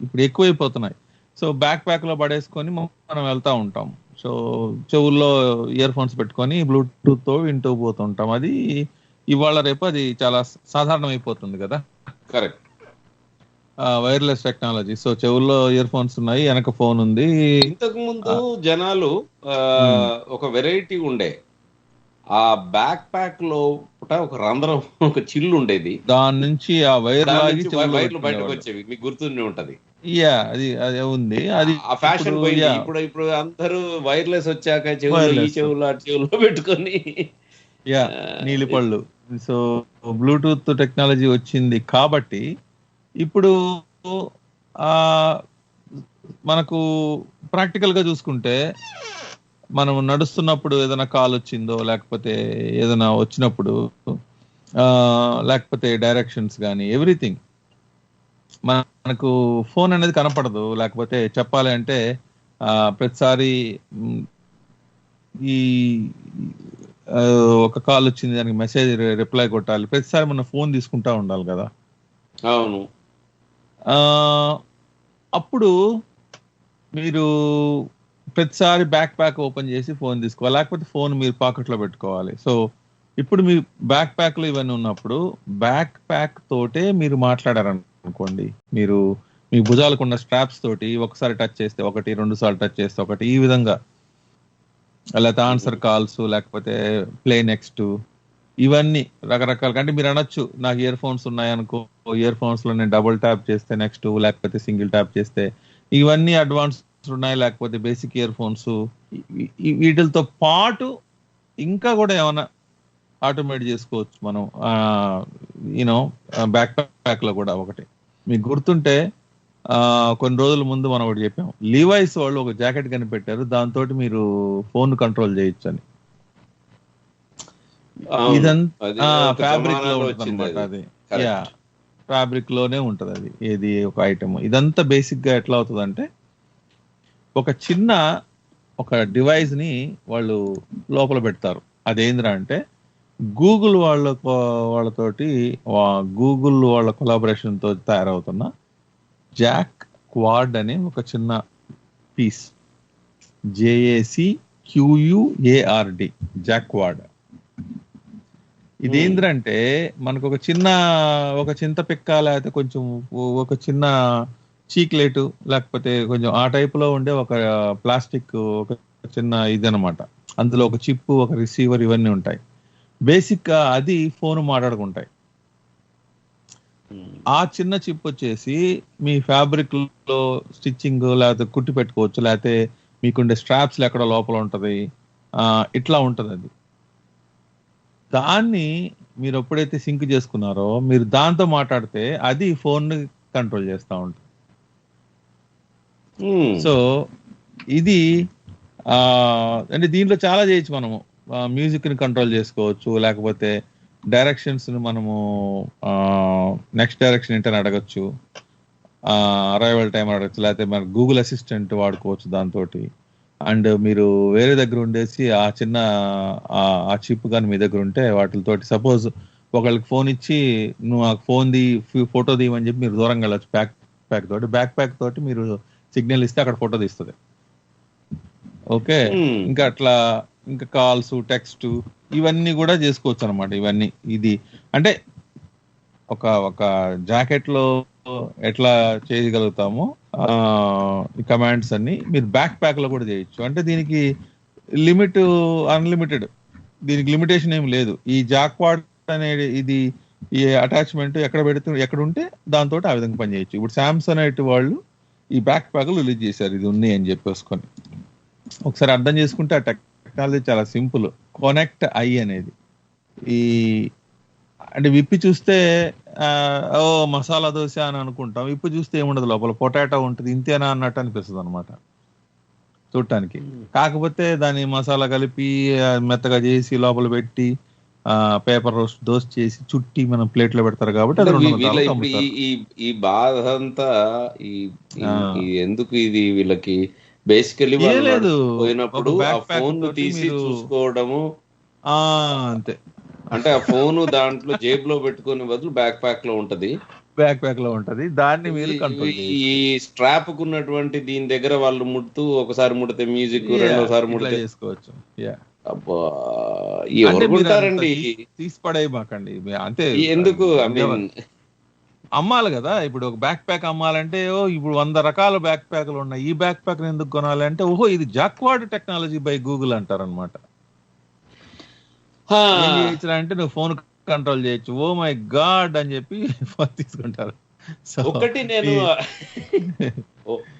ఇప్పుడు ఎక్కువైపోతున్నాయి. సో బ్యాక్ ప్యాక్ లో పడేసుకొని మనం వెళ్తా ఉంటాం. సో చెవుల్లో ఇయర్ ఫోన్స్ పెట్టుకొని బ్లూటూత్ తో వింటూ పోతుంటాం. అది ఇవాళ రేపు అది చాలా సాధారణం అయిపోతుంది కదా. కరెక్ట్. Wireless technology. సో చెవుల్లో ఇయర్ ఫోన్స్ ఉన్నాయి, వెనక ఫోన్ ఉంది. ఇంతకు ముందు జనాలు ఒక వెరైటీ ఉండే, ఆ బ్యాక్ ప్యాక్ లో ఒక రంధ్రం, ఒక చిల్లు ఉండేది, దాని నుంచి ఆ వైర్లు బయటకు వచ్చేవి. మీకు గుర్తుండి ఉంటది. అది ఉంది. అది ఆ ఫ్యాషన్ పోయింది. ఇప్పుడు అందరూ వైర్లెస్ వచ్చాక చెవులు, ఈ చెవులు, ఆ చెవుల్లో పెట్టుకొని నీలి పళ్ళు. సో బ్లూటూత్ టెక్నాలజీ వచ్చింది కాబట్టి ఇప్పుడు మనకు ప్రాక్టికల్ గా చూసుకుంటే, మనం నడుస్తున్నప్పుడు ఏదైనా కాల్ వచ్చిందో, లేకపోతే ఏదైనా వచ్చినప్పుడు, లేకపోతే డైరెక్షన్స్ కానీ ఎవ్రీథింగ్ మనకు ఫోన్ అనేది కనపడదు. లేకపోతే చెప్పాలి అంటే ప్రతిసారి ఈ ఒక కాల్ వచ్చింది, దానికి మెసేజ్ రిప్లై కొట్టాలి, ప్రతిసారి మనం ఫోన్ తీసుకుంటా ఉండాలి కదా. అవును. అప్పుడు మీరు ప్రతిసారి బ్యాక్ ప్యాక్ ఓపెన్ చేసి ఫోన్ తీసుకోవాలి, లేకపోతే ఫోన్ మీరు పాకెట్లో పెట్టుకోవాలి. సో ఇప్పుడు మీ బ్యాక్ ప్యాక్ లో ఇవన్నీ ఉన్నప్పుడు బ్యాక్ ప్యాక్ తోటే మీరు మాట్లాడారనుకోండి, మీరు మీ భుజాలకు ఉన్న స్ట్రాప్స్ తోటి ఒకసారి టచ్ చేస్తే ఒకటి, 2 సార్లు టచ్ చేస్తే ఒకటి, ఈ విధంగా, లేకపోతే ఆన్సర్ కాల్స్, లేకపోతే ప్లే నెక్స్ట్, ఇవన్నీ రకరకాలుగా. అంటే మీరు అనొచ్చు, నాకు ఇయర్ ఫోన్స్ ఉన్నాయనుకో, ఇయర్ ఫోన్స్ లో నేను డబుల్ ట్యాప్ చేస్తే నెక్స్ట్, లేకపోతే సింగిల్ ట్యాప్ చేస్తే, ఇవన్నీ అడ్వాన్స్ ఉన్నాయి. లేకపోతే బేసిక్ ఇయర్ ఫోన్స్, వీటితో పాటు ఇంకా కూడా ఏమైనా ఆటోమేట్ చేసుకోవచ్చు మనం. యూనో బ్యాక్ ప్యాక్ లో కూడా ఒకటి మీకు గుర్తుంటే, కొన్ని రోజుల ముందు మనం ఒకటి చెప్పాం, లీవైస్ వాళ్ళు ఒక జాకెట్ కనిపెట్టారు, దాంతో మీరు ఫోన్ కంట్రోల్ చేయొచ్చు అని. ఇదంతా ఫ్యాబ్రిక్ లో ఉంటుంది అనమాట. అది ఫ్యాబ్రిక్ లోనే ఉంటది. అది ఏది ఒక ఐటమ్. ఇదంతా బేసిక్ గా ఎట్లా అవుతుంది అంటే, ఒక చిన్న డివైస్ ని వాళ్ళు లోపల పెడతారు. అదేంద్రా అంటే గూగుల్ వాళ్ళతోటి, గూగుల్ వాళ్ళ కొలాబరేషన్ తో తయారవుతున్న జాక్ క్వాడ్ అనే ఒక చిన్న పీస్, JACQUARD, జాక్ క్వాడ్. ఇదేంద్రంటే మనకు ఒక చింత పిక్క, లేకపోతే కొంచెం ఒక చిన్న చీక్లెట్, లేకపోతే కొంచెం ఆ టైప్ లో ఉండే ఒక ప్లాస్టిక్ ఒక చిన్న ఇది అనమాట. అందులో ఒక చిప్, ఒక రిసీవర్, ఇవన్నీ ఉంటాయి. బేసిక్ గా అది ఫోన్ మాట్లాడుకుంటాయి. ఆ చిన్న చిప్ వచ్చేసి మీ ఫ్యాబ్రిక్ లో స్టిచ్చింగ్, లేకపోతే కుట్టి పెట్టుకోవచ్చు, లేకపోతే మీకుండే స్ట్రాప్స్ ఎక్కడ లోపల ఉంటది, ఇట్లా ఉంటది. అది దాన్ని మీరు ఎప్పుడైతే సింక్ చేసుకున్నారో, మీరు దాంతో మాట్లాడితే అది ఫోన్ కంట్రోల్ చేస్తూ ఉంటుంది. సో ఇది అంటే దీంట్లో చాలా చేయొచ్చు. మనము మ్యూజిక్ ని కంట్రోల్ చేసుకోవచ్చు, లేకపోతే డైరెక్షన్స్ ని మనము నెక్స్ట్ డైరెక్షన్ ఏంటని అడగచ్చు, అరైవల్ టైం అడగచ్చు, లేకపోతే మన గూగుల్ అసిస్టెంట్ వాడుకోవచ్చు దాంతో. అండ్ మీరు వేరే దగ్గర ఉండేసి ఆ చిన్న ఆ చిప్ కానీ మీ దగ్గర ఉంటే వాటితోటి, సపోజ్ ఒకళ్ళకి ఫోన్ ఇచ్చి నువ్వు ఆ ఫోన్ ఫోటో తీయమని చెప్పి మీరు దూరంగా వెళ్ళచ్చు బ్యాక్ ప్యాక్ తోటి మీరు సిగ్నల్ ఇస్తే అక్కడ ఫోటో తీస్తుంది. ఓకే. ఇంకా అట్లా ఇంకా కాల్స్, టెక్స్ట్, ఇవన్నీ కూడా చేసుకోవచ్చు అనమాట. ఇవన్నీ ఇది అంటే ఒక జాకెట్ లో ఎట్లా చేయగలుగుతామో ఈ కమాండ్స్ అన్ని మీరు బ్యాక్ ప్యాక్ లో కూడా చేయొచ్చు. అంటే దీనికి అన్లిమిటెడ్, దీనికి లిమిటేషన్ ఏమి లేదు. ఈ జాక్వాడ్ అనేది ఇది ఈ అటాచ్మెంట్ ఎక్కడ ఉంటే దాంతో ఆ విధంగా పనిచేయచ్చు. ఇప్పుడు సామ్సంగ్ వాళ్ళు ఈ బ్యాక్ ప్యాక్లు రిలీజ్ చేశారు, ఇది ఉంది అని చెప్పేసుకొని. ఒకసారి అర్థం చేసుకుంటే ఆ టెక్నాలజీ చాలా సింపుల్. కొనెక్ట్ ఐ అనేది ఈ అంటే విప్పి చూస్తే మసాలా దోశ అని అనుకుంటాం, విప్పి చూస్తే ఏముండదు, లోపల పొటాటో ఉంటుంది, ఇంతేనా అన్నట్టు అనిపిస్తుంది అనమాట. చూడటానికి. కాకపోతే దాని మసాలా కలిపి మెత్తగా చేసి లోపల పెట్టి పేపర్ రోస్ట్ దోస్ చేసి చుట్టి మనం ప్లేట్ లో పెడతారు కాబట్టి అది ఈ బాధ అంతా ఎందుకు ఇది వీళ్ళకి బేసికలీ లేదు పోయినప్పుడు ఆ ఫోన్ తీసి చూసుకోవడము అంతే. అంటే ఆ ఫోన్ దాంట్లో జేబులో పెట్టుకునే బదులు బ్యాక్ ప్యాక్ లో ఉంటది, దాన్ని మీరు ఈ స్ట్రాప్ కున్నటువంటి దీని దగ్గర వాళ్ళు ముడుతూ ఒకసారి ముడితే మ్యూజిక్, రెండోసారి ముడితే చేసుకోవచ్చు. అబ్బా ఎవరుంటారండి, తీసి పడేయమాకండి అంతే. ఎందుకు ఐ మీన్ అమ్మాలి కదా, ఇప్పుడు ఒక బ్యాక్ ప్యాక్ అమ్మాలంటే ఇప్పుడు 100 రకాల బ్యాక్ ప్యాక్లు ఉన్నాయి, ఈ బ్యాక్ ప్యాక్ ఎందుకు కొనాలి అంటే ఓహో ఇది జాక్వార్డ్ టెక్నాలజీ బై గూగుల్ అంటారనమాట. ఏం చేయొచ్చు అంటే నువ్వు ఫోన్ కంట్రోల్ చేయొచ్చు, ఓ మై గాడ్ అని చెప్పి ఫోన్ తీసుకుంటారు. ఒకటి నేను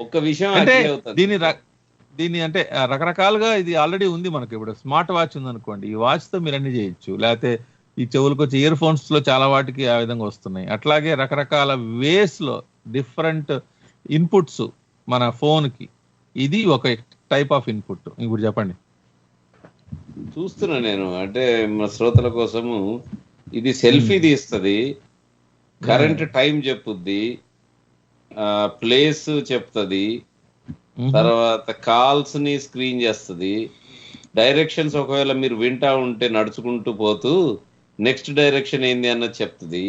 ఒక విషయం అంటే దీన్ని అంటే రకరకాలుగా ఇది ఆల్రెడీ ఉంది మనకి. ఇప్పుడు స్మార్ట్ వాచ్ ఉంది అనుకోండి, ఈ వాచ్ తో మీరు అన్ని చేయొచ్చు, లేకపోతే ఈ చెవులకు వచ్చే ఇయర్ ఫోన్స్ లో చాలా వాటికి ఆ విధంగా వస్తున్నాయి. అట్లాగే రకరకాల వేస్ లో డిఫరెంట్ ఇన్పుట్స్ మన ఫోన్ కి, ఇది ఒక టైప్ ఆఫ్ ఇన్పుట్. ఇప్పుడు చెప్పండి. చూస్తున్నా నేను, అంటే మన శ్రోతల కోసము ఇది సెల్ఫీ తీస్తుంది, కరెంట్ టైం చెప్పుద్ది, ప్లేస్ చెప్తుంది, తర్వాత కాల్స్ ని స్క్రీన్ చేస్తుంది, డైరెక్షన్స్ ఒకవేళ మీరు వింటా ఉంటే నడుచుకుంటూ పోతూ నెక్స్ట్ డైరెక్షన్ ఏంది అన్నది చెప్తుంది,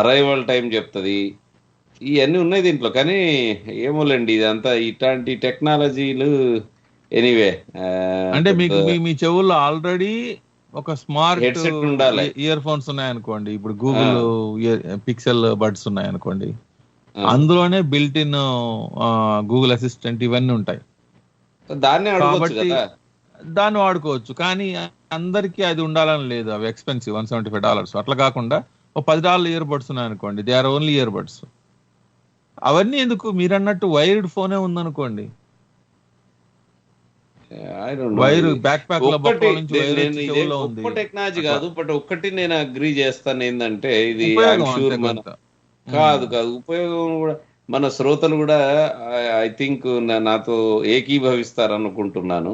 అరైవల్ టైం చెప్తుంది, ఇవన్నీ ఉన్నాయి దీంట్లో. కానీ ఏమోలేండి ఇదంతా ఇట్లాంటి టెక్నాలజీలు ఎనీవే. అంటే మీకు మీ చెవుల్లో ఆల్రెడీ ఒక స్మార్ట్ హెడ్సెట్ ఉండాలి, ఇయర్ ఫోన్స్ ఉన్నాయనుకోండి, ఇప్పుడు గూగుల్ పిక్సెల్ బడ్స్ ఉన్నాయనుకోండి, అందులోనే బిల్ట్ ఇన్ గూగుల్ అసిస్టెంట్ ఇవన్నీ ఉంటాయి, దాన్ని వాడుకోవచ్చు. కానీ అందరికీ అది ఉండాలని లేదు, అవి ఎక్స్పెన్సివ్, $175. అట్లా కాకుండా ఒక $10 ఇయర్ బడ్స్ ఉన్నాయనుకోండి, they are only ear buds. అవన్నీ ఎందుకు, మీరు అన్నట్టు వైర్డ్ ఫోనే ఉందనుకోండి, వైర్ బ్యాక్ ప్యాక్ లో టెక్నాలజీ కాదు. బట్ ఒక్కటి నేను అగ్రీ చేస్తాను ఏంటంటే ఇది కాదు ఉపయోగం కూడా మన శ్రోతలు కూడా ఐ థింక్ నాతో ఏకీభవిస్తారు అనుకుంటున్నాను.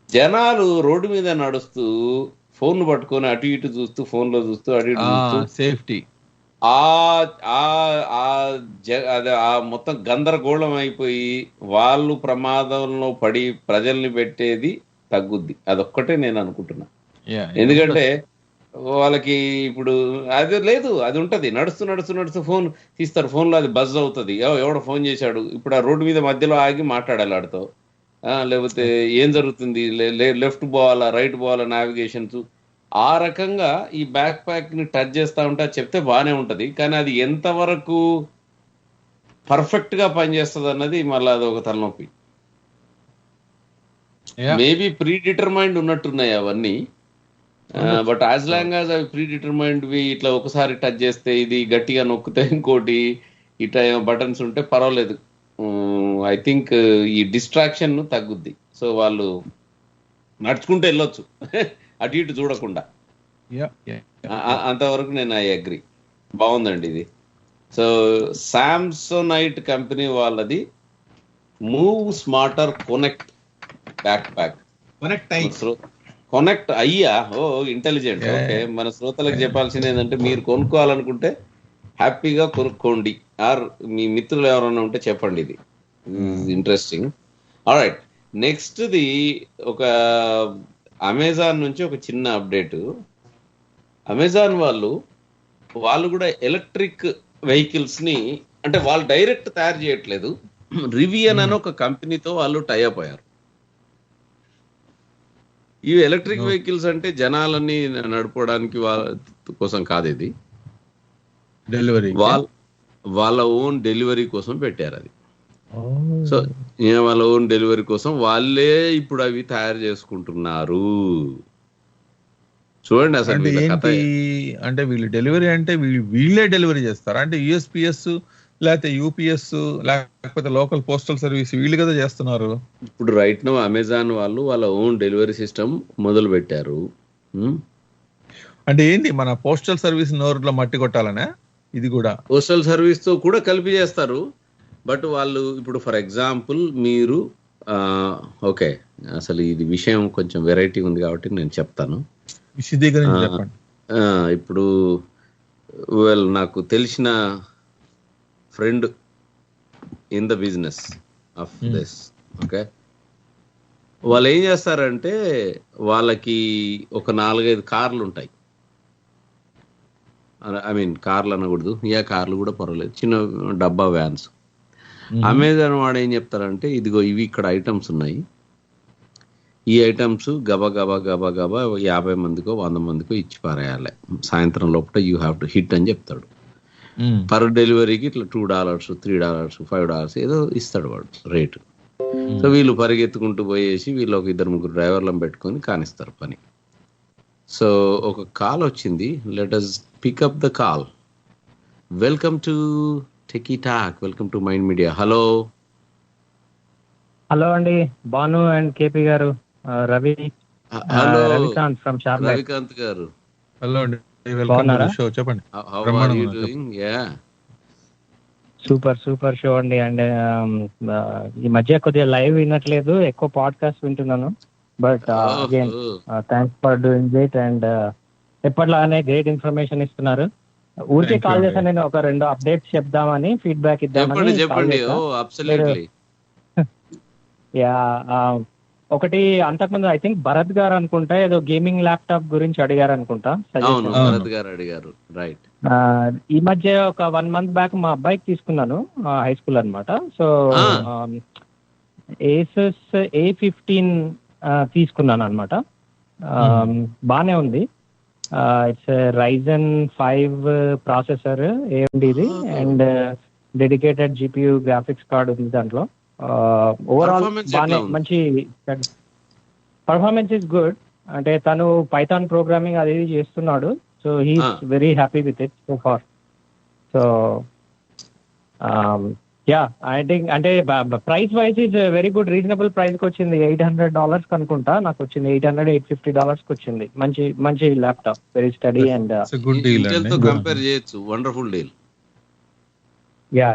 జనాలు రోడ్డు మీద నడుస్తూ ఫోన్ పట్టుకొని అటు ఇటు చూస్తూ, ఫోన్ లో చూస్తూ అటు ఇటు చూస్తూ సేఫ్టీ ఆ మొత్తం గందరగోళం అయిపోయి వాళ్ళు ప్రమాదంలో పడి ప్రజల్ని పెట్టేది తగ్గుద్ది. అదొక్కటే నేను అనుకుంటున్నా. ఎందుకంటే వాళ్ళకి ఇప్పుడు అది లేదు, అది ఉంటది, నడుస్తూ ఫోన్ తీస్తారు, ఫోన్ లో అది బజ్ అవుతుంది, ఎవడో ఫోన్ చేశాడు, ఇప్పుడు ఆ రోడ్డు మీద మధ్యలో ఆగి మాట్లాడాలి ఆడితో, లేకపోతే ఏం జరుగుతుంది, లెఫ్ట్ పోవాలా రైట్ పోవాలా, నావిగేషన్స్, ఆ రకంగా ఈ బ్యాక్ ప్యాక్ ని టచ్ చేస్తా ఉంటే చెప్తే బాగానే ఉంటది. కానీ అది ఎంతవరకు పర్ఫెక్ట్ గా పనిచేస్తుంది అన్నది మళ్ళీ అది ఒక తలనొప్పి. మేబీ ప్రీ డిటర్మైండ్ ఉన్నట్టున్నాయి అవన్నీ, బట్ యాజ్ లాంగ్ యాజ్ అవి ప్రీ డిటర్మైండ్ ఇట్లా ఒకసారి టచ్ చేస్తే ఇది గట్టిగా నొక్కితే ఇంకోటి ఇట్లా బటన్స్ ఉంటే పర్వాలేదు. ఐ థింక్ ఈ డిస్ట్రాక్షన్ తగ్గుద్ది. సో వాళ్ళు నడుచుకుంటూ వెళ్ళొచ్చు అటు ఇటు చూడకుండా. అంతవరకు నేను ఐ అగ్రి. బాగుందండి ఇది. సో సామ్సోనైట్ కంపెనీ వాళ్ళది మూవ్ స్మార్టర్ కొనెక్ట్ బ్యాక్ ప్యాక్. కొనెక్ట్ అయ్యా, ఓ ఇంటెలిజెంట్. ఓకే, మన శ్రోతలకు చెప్పాల్సింది ఏంటంటే మీరు కొనుక్కోవాలనుకుంటే హ్యాపీగా కొనుక్కోండి, ఆర్ మీ మిత్రులు ఎవరైనా ఉంటే చెప్పండి. ఇది ఇంట్రెస్టింగ్. ఆల్రైట్, నెక్స్ట్ ది ఒక అమెజాన్ నుంచి ఒక చిన్న అప్డేట్. అమెజాన్ వాళ్ళు కూడా ఎలక్ట్రిక్ వెహికల్స్ ని, అంటే వాళ్ళు డైరెక్ట్ తయారు చేయట్లేదు, రివియన్ అని ఒక కంపెనీతో వాళ్ళు టైఅప్ అయ్యారు. ఇవి ఎలక్ట్రిక్ వెహికల్స్ అంటే జనాలని నడుపుకోవడానికి కోసం కాదు, ఇది డెలివరీ, వాళ్ళ ఓన్ డెలివరీ కోసం పెట్టారు అది. సో వాళ్ళ ఓన్ డెలివరీ కోసం వాళ్ళే ఇప్పుడు అవి తయారు చేసుకుంటున్నారు. చూడండి అసలు అంటే వీళ్ళు డెలివరీ అంటే వీళ్ళే డెలివరీ చేస్తారు అంటే యూఎస్పిఎస్ లేకపోతే యూపీఎస్ లేకపోతే లోకల్ పోస్టల్ సర్వీస్ వీళ్ళు కదా చేస్తున్నారు. ఇప్పుడు రైట్ నౌ అమెజాన్ వాళ్ళు వాళ్ళ ఓన్ డెలివరీ సిస్టమ్ మొదలు పెట్టారు. అంటే ఏంటి, మన పోస్టల్ సర్వీస్ నోరులో మట్టి కొట్టాలనే ఇది కూడా పోస్టల్ సర్వీస్ తో కూడా కలిపి చేస్తారు. బట్ వాళ్ళు ఇప్పుడు ఫర్ ఎగ్జాంపుల్ మీరు ఓకే, అసలు ఇది విషయం కొంచెం వెరైటీ ఉంది కాబట్టి నేను చెప్తాను. చెప్పండి. ఇప్పుడు నాకు తెలిసిన friend in the business of this, okay, వాళ్ళు ఏం చేస్తారంటే వాళ్ళకి ఒక 4-5 కార్లు ఉంటాయి. ఐ మీన్ కార్లు అనకూడదు, కార్లు కూడా పర్వాలేదు, చిన్న డబ్బా వ్యాన్స్. అమెజాన్ వాడు ఏం చెప్తారంటే, ఇదిగో ఇవి ఇక్కడ ఐటమ్స్ ఉన్నాయి, ఈ ఐటమ్స్ గబా గబా గబా గబా 50 మందికో 100 మందికో ఇచ్చి పారేయాలి, సాయంత్రం లోపల యూ హ్యావ్ టు హిట్ అని చెప్తాడు. పర్ డెలివరీకి ఇట్లా $2, $3, $5 ఏదో ఇస్తాడు వాడు రేటు. సో వీళ్ళు పరిగెత్తుకుంటూ పోయేసి వీళ్ళు ఒక 2-3 డ్రైవర్లను పెట్టుకొని కానిస్తారు పని. సో ఒక కాల్ వచ్చింది, let us pick up the call. Welcome to techie talk, welcome to Mind Media. Hello అండి, భాను అండ్ కేపీ గారు, Ravi. Hello Ravikanth from Charlotte. Ravikanth గారు, హలో అండి, వెల్కమ్ టు ది షో. చెప్పండి. How are you doing? Super show అండి. And ఈ మధ్య కొద్దిగా live వినట్లేదు, ఎక్కువ పాడ్కాస్ట్ వింటున్నాను. But again thanks for doing great. And ఎప్పటిలాగానే గ్రేట్ ఇన్ఫర్మేషన్ ఇస్తున్నారు. ఊరికే కాల్ చేశాను నేను, ఒక 2 అప్డేట్స్ చెప్దామని, ఫీడ్బ్యాక్ ఇద్దామని. చెప్పండి. యా, ఒకటి అంతకుముందు ఐ థింక్ భరత్ గారు అనుకుంటా ఏదో గేమింగ్ ల్యాప్టాప్ గురించి అడిగారు అనుకుంటా. రైట్. ఈ మధ్య ఒక 1 month బ్యాక్ మా అబ్బాయికి తీసుకున్నాను, హై స్కూల్ అనమాట. సో ఏసస్ A15 తీసుకున్నాను అనమాట. బానే ఉంది. ఇట్స్ Ryzen 5 ప్రాసెసర్, AMDది, and dedicated GPU graphics card ఉంది దాంట్లో. ఓవరాల్ బానే, మంచి పర్ఫార్మెన్స్ ఇస్ గుడ్. అంటే తను పైథాన్ ప్రోగ్రామింగ్ అది చేస్తున్నాడు. So he's very happy with it so far. So yeah, I think అంటే price wise is very good, reasonable price కి వచ్చింది. $800 అనుకుంటా నాకు వచ్చింది, $850 వచ్చింది. మంచి laptop, very study and compare చేయొచ్చు. Wonderful deal. Yeah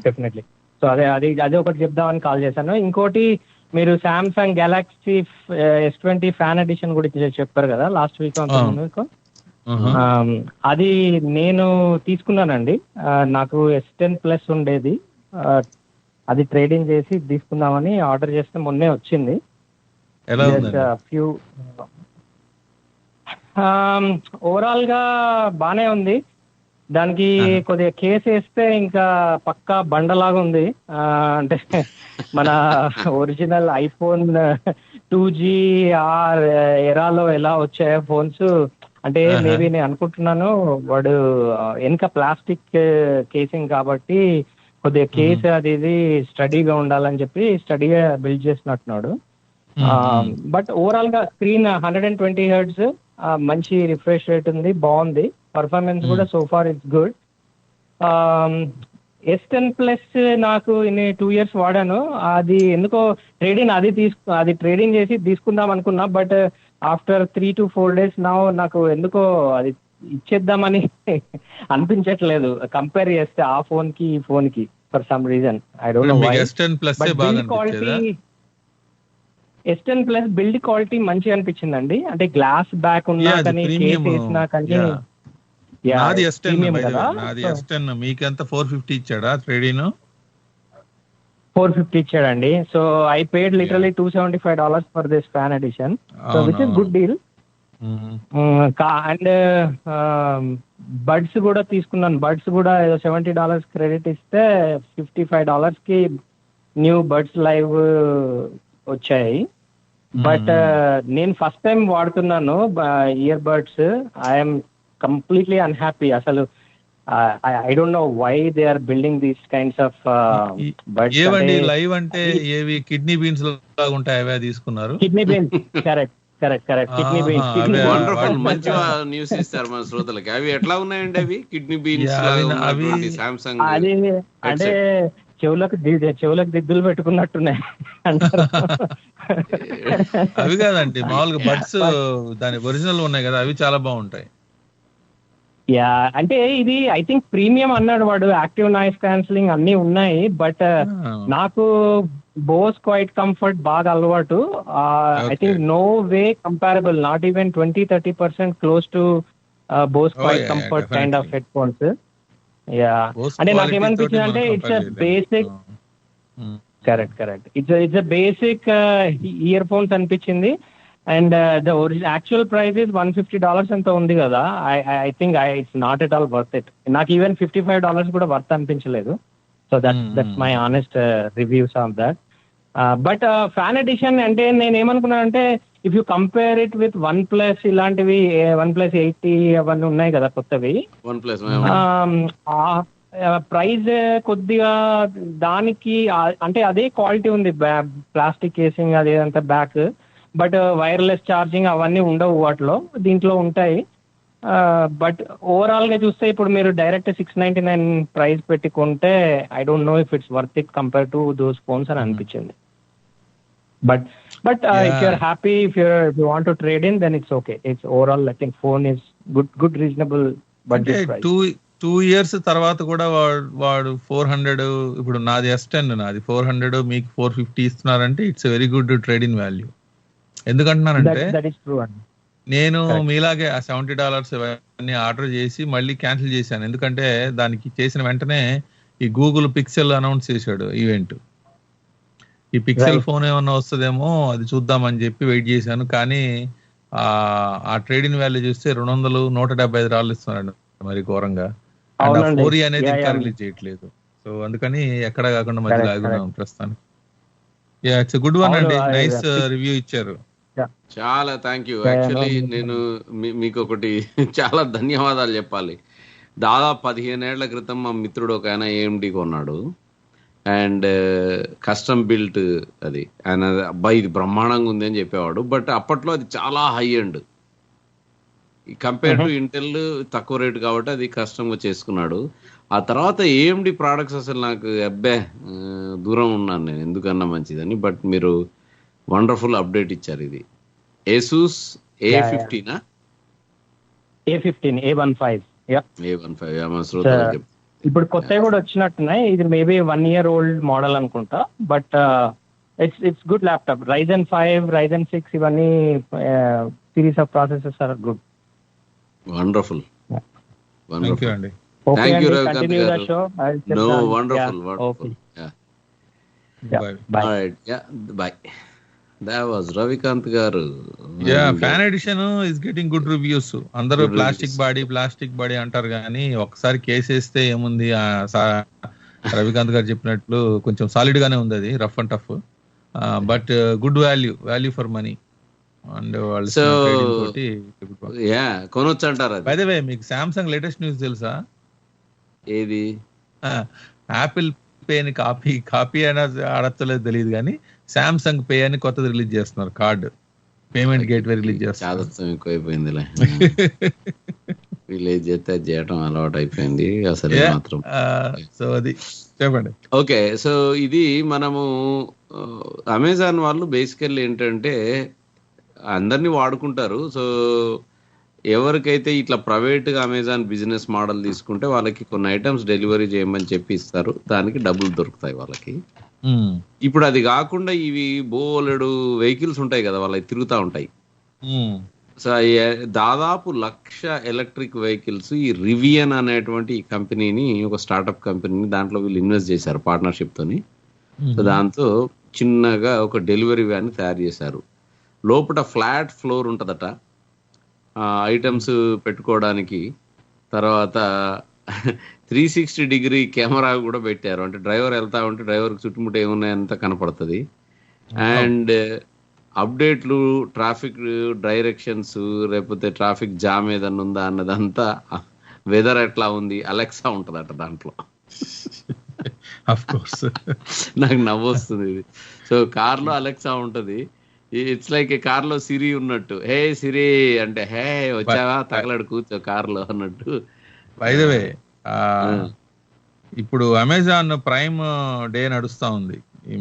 definitely. So అదే ఒకటి చెప్దామని కాల్ చేశాను. ఇంకోటి, మీరు Samsung Galaxy S20 fan edition గురించి చెప్పారు కదా లాస్ట్ వీక్. అది నేను తీసుకున్నానండి. నాకు S10+ ఉండేది, అది ట్రేడింగ్ చేసి తీసుకుందామని ఆర్డర్ చేస్తే మొన్నే వచ్చింది. ఫ్యూ ఓవరాల్ గా బానే ఉంది. దానికి కొద్దిగా కేసు వేస్తే ఇంకా పక్కా బండలాగా ఉంది. అంటే మన ఒరిజినల్ ఐఫోన్ 2G ఎరాలో ఎలా వచ్చాయో ఫోన్స్, అంటే మేబీ నేను అనుకుంటున్నాను వాడు వెనక ప్లాస్టిక్ కేసింగ్ కాబట్టి కొద్దిగా కేసు అది స్టడీగా ఉండాలని చెప్పి స్టడీగా బిల్డ్ చేసినట్టున్నాడు. బట్ ఓవరాల్ గా స్క్రీన్ 120 Hz, మంచి రిఫ్రెష్ రేట్ ఉంది, బాగుంది. పర్ఫార్మెన్స్ కూడా so far it's good. S10+ నాకు 2 years వాడాను. అది ఎందుకో అది ట్రేడింగ్ చేసి తీసుకుందాం అనుకున్నా. బట్ ఆఫ్టర్ 3 to 4 days నాకు ఎందుకో అది ఇచ్చేద్దామని అనిపించట్లేదు, కంపేర్ చేస్తే ఆ ఫోన్ కి ఈ ఫోన్ కి for some reason. I don't know why. S10+ build quality మంచిగా అనిపించిందండి. అంటే గ్లాస్ బ్యాక్ ఉన్నా కానీ, కేస్ వేసినా కానీ. నాది S10 మీకెంత 450 ఇచ్చాడా ట్రేడింగ్? 450 ఇచ్చాడండి. So I paid literally $275 for this fan edition, so which is good deal. And buds కూడా తీసుకున్నాను. బడ్స్ కూడా ఏదో $70 క్రెడిట్ ఇస్తే $55 కి న్యూ బడ్స్ లైవ్ వచ్చాయి. బట్ నేను ఫస్ట్ టైం వాడుతున్నాను ear buds. I'm completely unhappy. అసలు I don't know why they are building these kinds of buds. ఏవండి లైవ్ అంటే ఏవి కిడ్నీ బీన్స్ లాగా ఉంటాయి, అవే తీసుకున్నారు? Kidney beans, correct. Kidney beans. Wonderful, మంచి న్యూస్ ఇస్తారు మన శ్రోతలకి. అవి ఎట్లా ఉన్నాయండి అవి కిడ్నీ బీన్స్? అవి సామ్సంగ్ అది అంటే చెవులకు దిద్దులు పెట్టుకున్నట్టున్నాయి అంటారు. అవి కాదండి, మామూలుగా బడ్స్ దాని ఒరిజినల్ ఉన్నాయి కదా, అవి చాలా బాగుంటాయి. యా అంటే ఇది ఐ థింక్ ప్రీమియం అన్నాడు వాడు, యాక్టివ్ నాయిస్ క్యాన్సిలింగ్ అన్ని ఉన్నాయి, బట్ నాకు బోస్ క్వైట్ కంఫర్ట్ బాగా అలవాటు. I think no way comparable, not even 20-30% close to Bose quiet comfort kind of headphones. Yeah అంటే నాకేమనిపించింది అంటే it's a basic, correct it's a basic earphones అనిపించింది. And the original actual price is $150 ఎంత ఉంది కదా. I think it's not at all worth it. నాకు even $55 కూడా worth అనిపించలేదు. So that's my honest reviews of that. But fan edition అంటే నేను ఏమనుకున్నానంటే, if you compare it with OnePlus ఇలాంటివి, OnePlus 80 అవన్నీ ఉన్నాయి కదా కొత్తవి, ప్రైస్ కొద్దిగా దానికి అంటే అదే క్వాలిటీ ఉంది, ప్లాస్టిక్ కేసింగ్ అదేదంతా బ్యాక్, బట్ వైర్లెస్ ఛార్జింగ్ అవన్నీ ఉండవు వాటిలో, దీంట్లో ఉంటాయి. బట్ ఓవరాల్ గా చూస్తే ఇప్పుడు మీరు డైరెక్ట్ $699 ప్రైస్ పెట్టుకుంటే I don't know if it's worth it compare to those phones అని అనిపించింది. But if you're happy, if you want to trade in, then it's okay. It's overall I think phone is good reasonable budget price. 2 years తర్వాత కూడా వాడు 400, ఇప్పుడు నాది S10, నాది 400, మీకు 450 ఇస్తున్నారంటే it's very good trade in value. ఎందుకంటున్నానంటే నేను మీలాగే ఆ $70 ఇవన్నీ ఆర్డర్ చేసి మళ్ళీ క్యాన్సిల్ చేశాను. ఎందుకంటే దానికి చేసిన వెంటనే ఈ గూగుల్ పిక్సెల్ అనౌన్స్ చేశాడు ఈవెంట్. ఈ పిక్సెల్ ఫోన్ ఏమన్నా వస్తుందేమో అది చూద్దామని చెప్పి వెయిట్ చేశాను. కానీ ఆ ట్రేడ్ ఇన్ వాల్యూ చూస్తే $200-175 ఇస్తున్నాడు, మరి ఘోరంగా. అండ్ 4E అనేది ఇంకా రిలీజ్ చేయట్లేదు. సో అందుకని ఎక్కడ కాకుండా మధ్యలో ఆగున్నాం ప్రస్తుతానికి. యా, ఇట్స్ గుడ్ వన్ అండి, నైస్ రివ్యూ ఇచ్చారు. చాలా థ్యాంక్ యూ. యాక్చువల్లీ నేను మీకు ఒకటి చాలా ధన్యవాదాలు చెప్పాలి. దాదాపు 15 ఏళ్ల క్రితం మా మిత్రుడు ఒక ఆయన AMD కొన్నాడు, అండ్ కస్టమ్ బిల్ట్ అది. ఆయన అబ్బాయి ఇది బ్రహ్మాండంగా ఉంది అని చెప్పేవాడు, బట్ అప్పట్లో అది చాలా high end compare to Intel, తక్కువ రేటు కాబట్టి అది కష్టంగా చేసుకున్నాడు. ఆ తర్వాత AMD ప్రోడక్ట్స్ అసలు నాకు దూరం ఉన్నాను నేను, ఎందుకన్నా మంచిదని. బట్ మీరు వండర్ఫుల్ అప్డేట్ ఇచ్చారు. ఇది ఏసూస్ A15 ఇప్పుడు కొత్తవి కూడా వచ్చినట్టున్నాయి. ఇది మేబీ 1 year old మోడల్ అనుకుంటా, but it's good laptop. Ryzen 5, Ryzen 6 ఇవన్నీ series of processors are good. Wonderful thank you అండి. థ్యాంక్ యూ రవికాంత్ గారు. No wonderful. Bye. That was Ravikanth గారు. Fan edition is getting good reviews. అందరూ plastic body అంటారు కానీ ఒకసారి కేసేస్తే ఏముంది, రవికాంత్ గారు చెప్పినట్లు కొంచెం సాలిడ్ గానే ఉంది అది, rough and tough, but good value for money. And వాళ్ళు కొనొచ్చు అంటారు. బై ది వే, మీకు సామ్సంగ్ లేటెస్ట్ న్యూస్ తెలుసా? ఏది? యాపిల్ పే అని కాపీ అయినా ఆడచ్చలేదు తెలియదు కానీ సామ్సంగ్ పే అని కొత్తది రిలీజ్ చేస్తున్నారు, కార్డ్ పేమెంట్ గేట్వే రిలీజ్ చేస్తున్నారు. ఎక్కువైపోయిందిలే, రిలీజ్ చేస్తే చేయడం అలవాటు అయిపోయింది అసలు మాత్రం. సో అది చెప్పండి. ఓకే, సో ఇది మనము అమెజాన్ వాళ్ళు బేసికల్లీ ఏంటంటే అందరినీ వాడుకుంటారు. సో ఎవరికైతే ఇట్లా ప్రైవేట్గా అమెజాన్ బిజినెస్ మోడల్ తీసుకుంటే వాళ్ళకి కొన్ని ఐటమ్స్ డెలివరీ చేయమని చెప్పి ఇస్తారు, దానికి డబ్బులు దొరుకుతాయి వాళ్ళకి. ఇప్పుడు అది కాకుండా ఇవి బోలెడు వెహికల్స్ ఉంటాయి కదా, వాళ్ళకి తిరుగుతూ ఉంటాయి. సో దాదాపు 1,00,000 ఎలక్ట్రిక్ వెహికల్స్ ఈ రివియన్ అనేటువంటి ఈ కంపెనీని, ఒక స్టార్ట్అప్ కంపెనీని, దాంట్లో వీళ్ళు ఇన్వెస్ట్ చేశారు పార్ట్నర్షిప్ తోని. సో దాంతో చిన్నగా ఒక డెలివరీ వ్యాన్ తయారు చేశారు. లోపల ఫ్లాట్ ఫ్లోర్ ఉంటుందట ఐటమ్స్ పెట్టుకోవడానికి. తర్వాత 360-degree కెమెరా కూడా పెట్టారు, అంటే డ్రైవర్ వెళ్తా ఉంటే డ్రైవర్కి చుట్టుముట్టు ఏమున్నాయంతా కనపడుతుంది. అండ్ అప్డేట్లు, ట్రాఫిక్ డైరెక్షన్స్, లేకపోతే ట్రాఫిక్ జామ్ ఏదన్నా ఉందా అన్నదంతా, వెదర్ ఎట్లా ఉంది, అలెక్సా ఉంటుందట దాంట్లో. నాకు నవ్వు వస్తుంది ఇది. సో కార్లో అలెక్సా ఉంటుంది, ఇట్స్ లైక్ కార్లో సిరి ఉన్నట్టు. హే సిరి అంటే హే వచ్చావా, తగలడు కూర్చో కార్లో అన్నట్టు. బై ది వే, ఇప్పుడు అమెజాన్ ప్రైమ్ డే నడుస్తా ఉంది,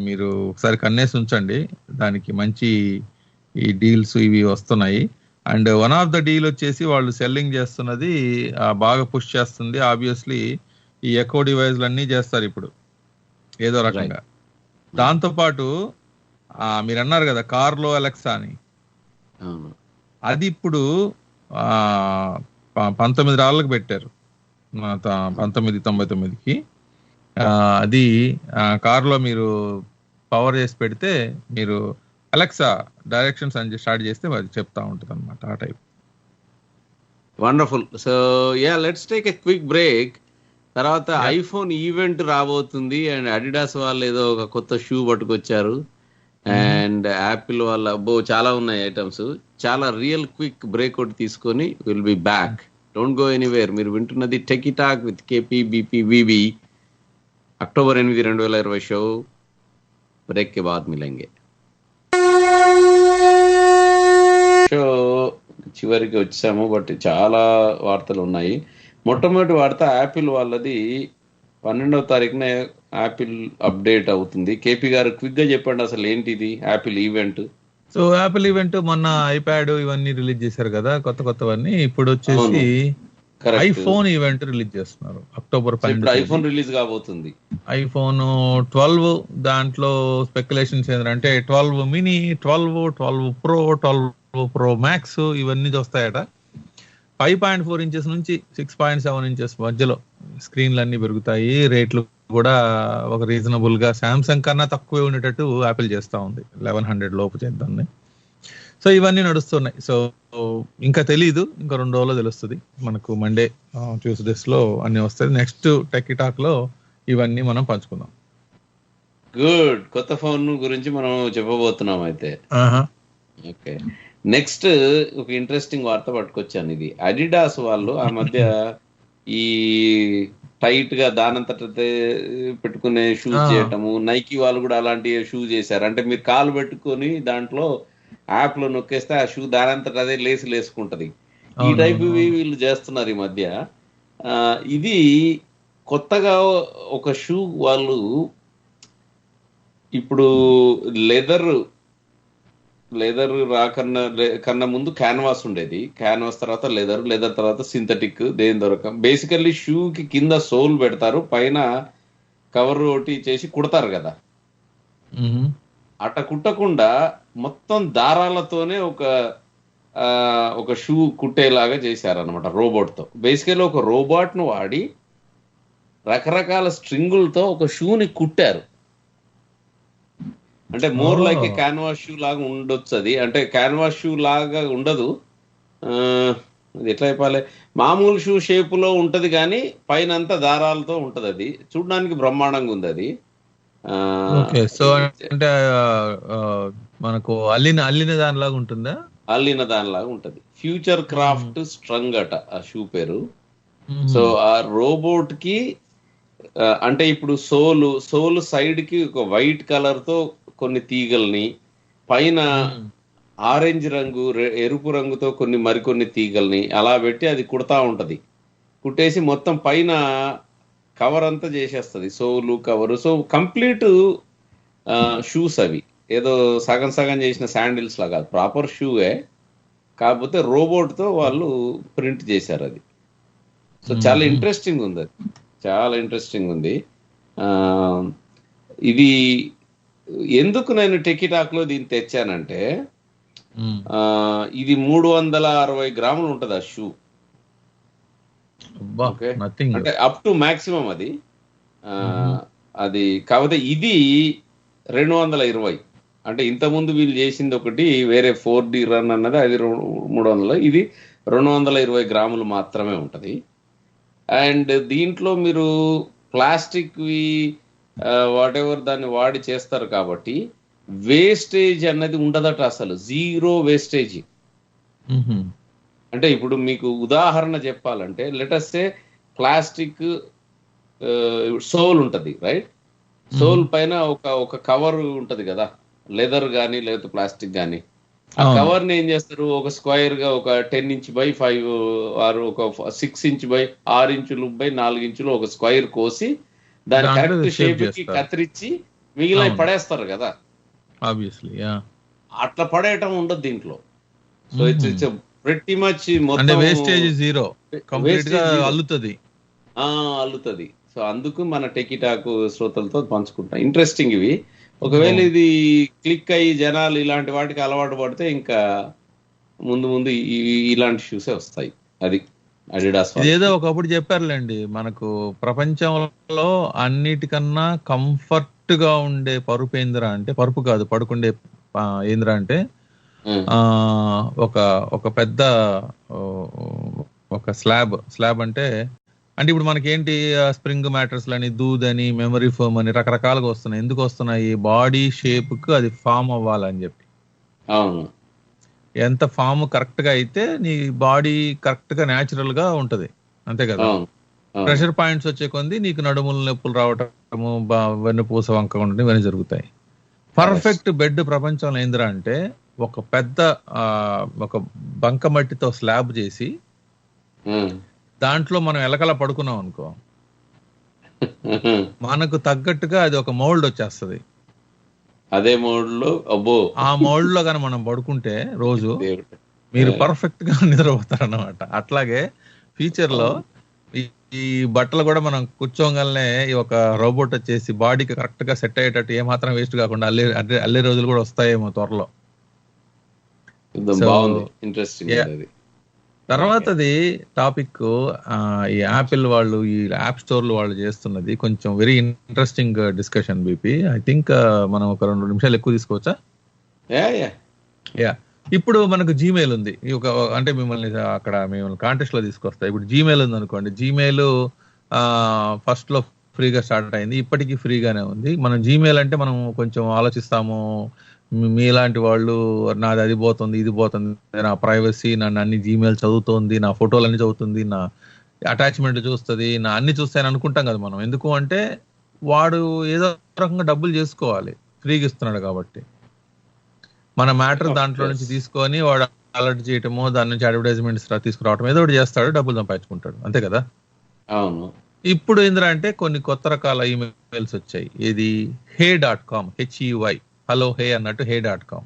మీరు ఒకసారి కన్నేసి ఉంచండి, దానికి మంచి ఈ డీల్స్ ఇవి వస్తున్నాయి. And one of the deal వచ్చేసి వాళ్ళు సెల్లింగ్ చేస్తున్నది బాగా పుష్ చేస్తుంది. ఆబ్వియస్లీ ఈ ఎకో డివైజ్లు అన్నీ చేస్తారు ఇప్పుడు ఏదో రకంగా. దాంతో పాటు మీరు అన్నారు కదా కార్లో అలెక్సా అని, అది ఇప్పుడు $19 పెట్టారు 1999కి. అది కార్లో మీరు పవర్ చేసి పెడితే మీరు అలెక్సా డైరెక్షన్స్ అని స్టార్ట్ చేస్తే అది చెప్తా ఉంటుంది అనమాట, ఆ type. Wonderful. So yeah, let's take a quick break. తర్వాత ఐఫోన్ ఈవెంట్ రాబోతుంది అండ్ అడిడాస్ వాళ్ళు ఏదో ఒక కొత్త షూ పట్టుకొచ్చారు అండ్ యాపిల్ వాళ్ళ చాలా ఉన్నాయి ఐటమ్స్. చాలా రియల్ క్విక్ బ్రేక్ ఒకటి తీసుకొని will be back. Don't go anywhere. మీరు వింటున్నది techie talk with KPBPVB. October 8, 2020 show. Break కే బాద్ మిలేంగే. షో చివరికి వచ్చాము, బట్ చాలా వార్తలు ఉన్నాయి. మొట్టమొదటి వార్త యాపిల్ వాళ్ళది 12వ తారీఖున యాపిల్ అప్డేట్ అవుతుంది. కేపీ గారు క్విక్ గా చెప్పండి అసలు ఏంటిది Apple event. So Apple event మొన్న ఐప్యాడ్ ఇవన్నీ రిలీజ్ చేశారు కదా కొత్తవన్నీ. ఇప్పుడు వచ్చేసి ఐఫోన్ ఈవెంట్ రిలీజ్ చేస్తున్నారు అక్టోబర్ 12. ఐఫోన్ రిలీజ్ కాబోతుంది. ఐఫోన్ 12. దాంట్లో స్పెక్యులేషన్స్ ఏంటంటే 12 మినీ, 12 ప్రో, 12 ప్రో మ్యాక్స్ ఇవన్నీ వస్తాయట. 5.4 ఇంచెస్ నుంచి 6.7 ఇంచెస్ మధ్యలో స్క్రీన్లు అన్ని పెరుగుతాయి. రేట్లు కూడా ఒక రీజనబుల్ గా శాంసంగ్ కన్నా తక్కువే ఉండేటట్టు యాపిల్ చేస్తా ఉంది. 1100 లోపు చేద్దాం. సో ఇవన్నీ నడుస్తున్నాయి. సో ఇంకా తెలీదు, ఇంకా 2 రోజుల్లో తెలుస్తుంది మనకు. మండే ట్యూస్డేస్ లో అన్ని వస్తాయి. నెక్స్ట్ టెకీ టాక్ లో ఇవన్నీ మనం పంచుకుందాం. గుడ్. కొత్త ఫోన్ గురించి మనం చెప్పబోతున్నాం అయితే. ఓకే, నెక్స్ట్ ఒక ఇంట్రెస్టింగ్ వార్త పట్టుకొచ్చాను. ఇది అడిడాస్ వాళ్ళు ఆ మధ్య ఈ టైట్ గా దానంతట పెట్టుకునే షూస్ చేయటము, నైకీ వాళ్ళు కూడా అలాంటి షూ చేశారు. అంటే మీరు కాలు పెట్టుకొని దాంట్లో యాప్ లో నొక్కేస్తే ఆ షూ దానంతట అదే లేసుకుంటది. ఈ టైప్ వీళ్ళు చేస్తున్నారు ఈ మధ్య. ఇది కొత్తగా ఒక షూ వాళ్ళు ఇప్పుడు లెదర్ కన్నా ముందు క్యాన్వాస్ ఉండేది. క్యాన్వాస్ తర్వాత లెదర్ తర్వాత సింథటిక్. దేని దొరక బేసికల్లీ షూకి కింద సోల్ పెడతారు, పైన కవర్ ఒకటి చేసి కుడతారు కదా. అట్ట కుట్టకుండా మొత్తం దారాలతోనే ఒక షూ కుట్టేలాగా చేశారనమాట రోబోట్ తో. బేసికల్లీ ఒక రోబోట్ ను వాడి రకరకాల స్ట్రింగులతో ఒక షూని కుట్టారు. అంటే మోర్ లైక్ క్యాన్వాస్ షూ లాగా ఉండొచ్చు అది. అంటే క్యాన్వాస్ షూ లాగా ఉండదు, ఎట్లా చెప్పాలి, మామూలు షూ షేప్ లో ఉంటది కానీ పైన అంతా దారాలతో ఉంటది. అది చూడడానికి బ్రహ్మాండంగా ఉంది అది. సో అంటే మనకు అల్లిన దానిలాగా ఉంటుందా? అల్లిన దానిలాగా ఉంటది. ఫ్యూచర్ క్రాఫ్ట్ స్ట్రంగ్ అట ఆ షూ పేరు. సో ఆ రోబోట్ కి అంటే ఇప్పుడు సోలు సైడ్ కి ఒక వైట్ కలర్ తో కొన్ని తీగల్ని, పైన ఆరెంజ్ రంగు ఎరుపు రంగుతో మరికొన్ని తీగల్ని అలా పెట్టి అది కుడతా ఉంటది. కుట్టేసి మొత్తం పైన కవర్ అంతా చేసేస్తుంది, సోలు కవరు. సో కంప్లీట్ షూస్ అవి. ఏదో సగం చేసిన శాండిల్స్ లాగా ప్రాపర్ షూయే, కాకపోతే రోబోట్ తో వాళ్ళు ప్రింట్ చేశారు అది. సో చాలా ఇంట్రెస్టింగ్ ఉంది అది, చాలా ఇంట్రెస్టింగ్ ఉంది. ఇది ఎందుకు నేను టెకీ టాక్ లో దీన్ని తెచ్చానంటే, ఇది 360 గ్రాములు ఉంటది ఆ షూ. అంటే అప్ టు మాక్సిమం అది కాకపోతే ఇది 220. అంటే ఇంతకుముందు వీళ్ళు చేసింది ఒకటి వేరే 4D రన్ అన్నది, అది 300. ఇది 220 గ్రాములు మాత్రమే ఉంటది. అండ్ దీంట్లో మీరు ప్లాస్టిక్ వాట్ ఎవర్ దాన్ని వాడి చేస్తారు కాబట్టి వేస్టేజ్ అన్నది ఉండదట, అసలు జీరో వేస్టేజ్. అంటే ఇప్పుడు మీకు ఉదాహరణ చెప్పాలంటే, లెటస్ సే ప్లాస్టిక్ సోల్ ఉంటది రైట్, సోల్ పైన ఒక కవర్ ఉంటది కదా, లెదర్ గానీ లేకపోతే ప్లాస్టిక్ గానీ. ఆ కవర్ ని ఏం చేస్తారు, ఒక స్క్వైర్ గా ఒక 10 ఇంచ్ బై 5 ఆరు ఒక 6 ఇంచ్ బై 6 ఇంచులు బై 4 ఇంచులు ఒక స్క్వైర్ కోసి దాని కరెక్ట్ షేప్ కి కత్తిరించి మిగిలిన పడేస్తారు కదా. ఆబ్వియస్లీ అట్లా పడేయటం ఉండదు దీంట్లో. సో ఇట్స్ ప్రతి మచ్ అంటే మొత్తం వేస్టేజ్ జీరో, కంప్లీట్ గా అల్లుతుంది. అల్లుతుంది. సో అందుకు మన టెకిటాకు శ్రోతలతో పంచుకుంటాం. ఇంట్రెస్టింగ్ ఇవి. ఒకవేళ ఇది క్లిక్ అయ్యి జనాలు ఇలాంటి వాటికి అలవాటు పడితే ఇంకా ముందు ముందు ఇలాంటి షూసే వస్తాయి. అది అడిడాస్. ఇదేదో ఒకప్పుడు చెప్పారులేండి, మనకు ప్రపంచంలో అన్నిటికన్నా కంఫర్ట్ గా ఉండే పరుపు ఏంద్రా అంటే, పరుపు కాదు పడుకుండే ఏంద్రా అంటే ఒక పెద్ద ఒక స్లాబ్ అంటే ఇప్పుడు మనకేంటి స్ప్రింగ్ మ్యాట్రస్ లని, దూద్ అని, మెమరీ ఫోమ్ అని రకరకాలుగా వస్తున్నాయి. ఎందుకు వస్తున్నాయి? బాడీ షేప్ కు అది ఫామ్ అవ్వాలని చెప్పి. అవును. ఎంత ఫామ్ కరెక్ట్ గా అయితే నీ బాడీ కరెక్ట్ గా న్యాచురల్ గా ఉంటది, అంతే కదా. ప్రెషర్ పాయింట్స్ వచ్చే కొంది నీకు నడుముల నొప్పులు రావటము, వెన్నుపూస వంక ఉండడం ఇవన్నీ జరుగుతాయి. పర్ఫెక్ట్ బెడ్ ప్రపంచంలో ఏందిరా అంటే ఒక పెద్ద ఒక బంక మట్టితో స్లాబ్ చేసి దాంట్లో మనం ఎలకలా పడుకున్నాం అనుకో, మనకు తగ్గట్టుగా అది ఒక మౌల్డ్ వచ్చేస్తుంది. అదే మౌల్డ్ లో ఆ మౌల్డ్ లో కానీ మనం పడుకుంటే రోజు మీరు పర్ఫెక్ట్ గా నిద్రపోతారు అన్నమాట. అట్లాగే ఫ్యూచర్ లో ఈ బట్టలు కూడా మనం కూర్చోగానే ఒక రోబోట్ వచ్చేసి బాడీకి కరెక్ట్ గా సెట్ అయ్యేటట్టు ఏమాత్రం వేస్ట్ కాకుండా అల్లే రోజులు కూడా వస్తాయేమో త్వరలో. తర్వాతది టాపిక్ ఈ యాపిల్ వాళ్ళు, ఈ యాప్ స్టోర్లు వాళ్ళు చేస్తున్నది కొంచెం very interesting discussion BP. I think మనం ఒక 2 నిమిషాలు ఎక్కువ తీసుకోవచ్చా? ఇప్పుడు మనకు జీమెయిల్ ఉంది. అంటే మిమ్మల్ని కాంటెస్ట్ లో తీసుకొస్తా. ఇప్పుడు జీమెయిల్ ఉంది అనుకోండి. జీమెయిల్ ఫస్ట్ లో ఫ్రీగా స్టార్ట్ అయింది, ఇప్పటికీ ఫ్రీగానే ఉంది. మనం జీమెయిల్ అంటే మనం కొంచెం ఆలోచిస్తాము, మీలాంటి వాళ్ళు నాది అది పోతుంది ఇది పోతుంది, నా ప్రైవసీ, నన్ను అన్ని జీమెయిల్ చదువుతోంది, నా ఫోటోలు అన్ని చదువుతుంది, నా అటాచ్మెంట్ చూస్తుంది, నా అన్ని చూస్తాయని అనుకుంటాం కదా మనం. ఎందుకు అంటే వాడు ఏదో రకంగా డబ్బులు చేసుకోవాలి, ఫ్రీగా ఇస్తున్నాడు కాబట్టి. మన మ్యాటర్ దాంట్లో నుంచి తీసుకొని వాడు అలర్ట్ చేయటమో, దాని నుంచి అడ్వర్టైజ్మెంట్స్ తీసుకురావటం, ఏదో ఒకటి చేస్తాడు, డబ్బులు సంపాదించుకుంటాడు, అంతే కదా. అవును. ఇప్పుడు ఏంటంటే కొన్ని కొత్త రకాల ఈమెయిల్స్ వచ్చాయి. ఇది hey.com, HEY, హలో హే అన్నట్టు hey.com.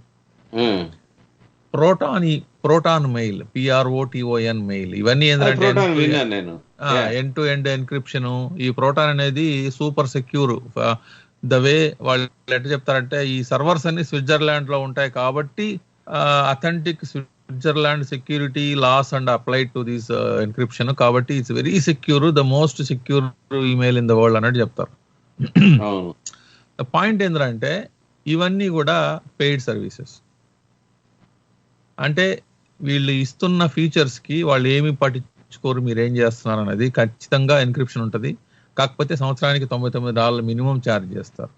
Proton mail, PROTON mail, ఇవన్నీ ఏంటంటే ఎండ్ టు ఎండ్ ఎన్క్రిప్షన్. ఈ ప్రోటాన్ అనేది సూపర్ సెక్యూర్. ద వే వాళ్ళు ఎట్లా చెప్తారంటే, ఈ సర్వర్స్ అన్ని స్విట్జర్లాండ్ లో ఉంటాయి కాబట్టి authentic Switzerland security laws and applied to this encryption, కాబట్టి it's very secure, the most secure email in the world అన్నట్టు చెప్తారు. పాయింట్ ఏంటంటే ఇవన్నీ కూడా పెయిడ్ సర్వీసెస్. అంటే వీళ్ళు ఇస్తున్న ఫీచర్స్ కి వాళ్ళు ఏమి పట్టించుకోరు, మీరు ఏం చేస్తున్నారు అనేది. ఖచ్చితంగా ఎన్క్రిప్షన్ ఉంటుంది, కాకపోతే సంవత్సరానికి $99 మినిమం ఛార్జ్ చేస్తారు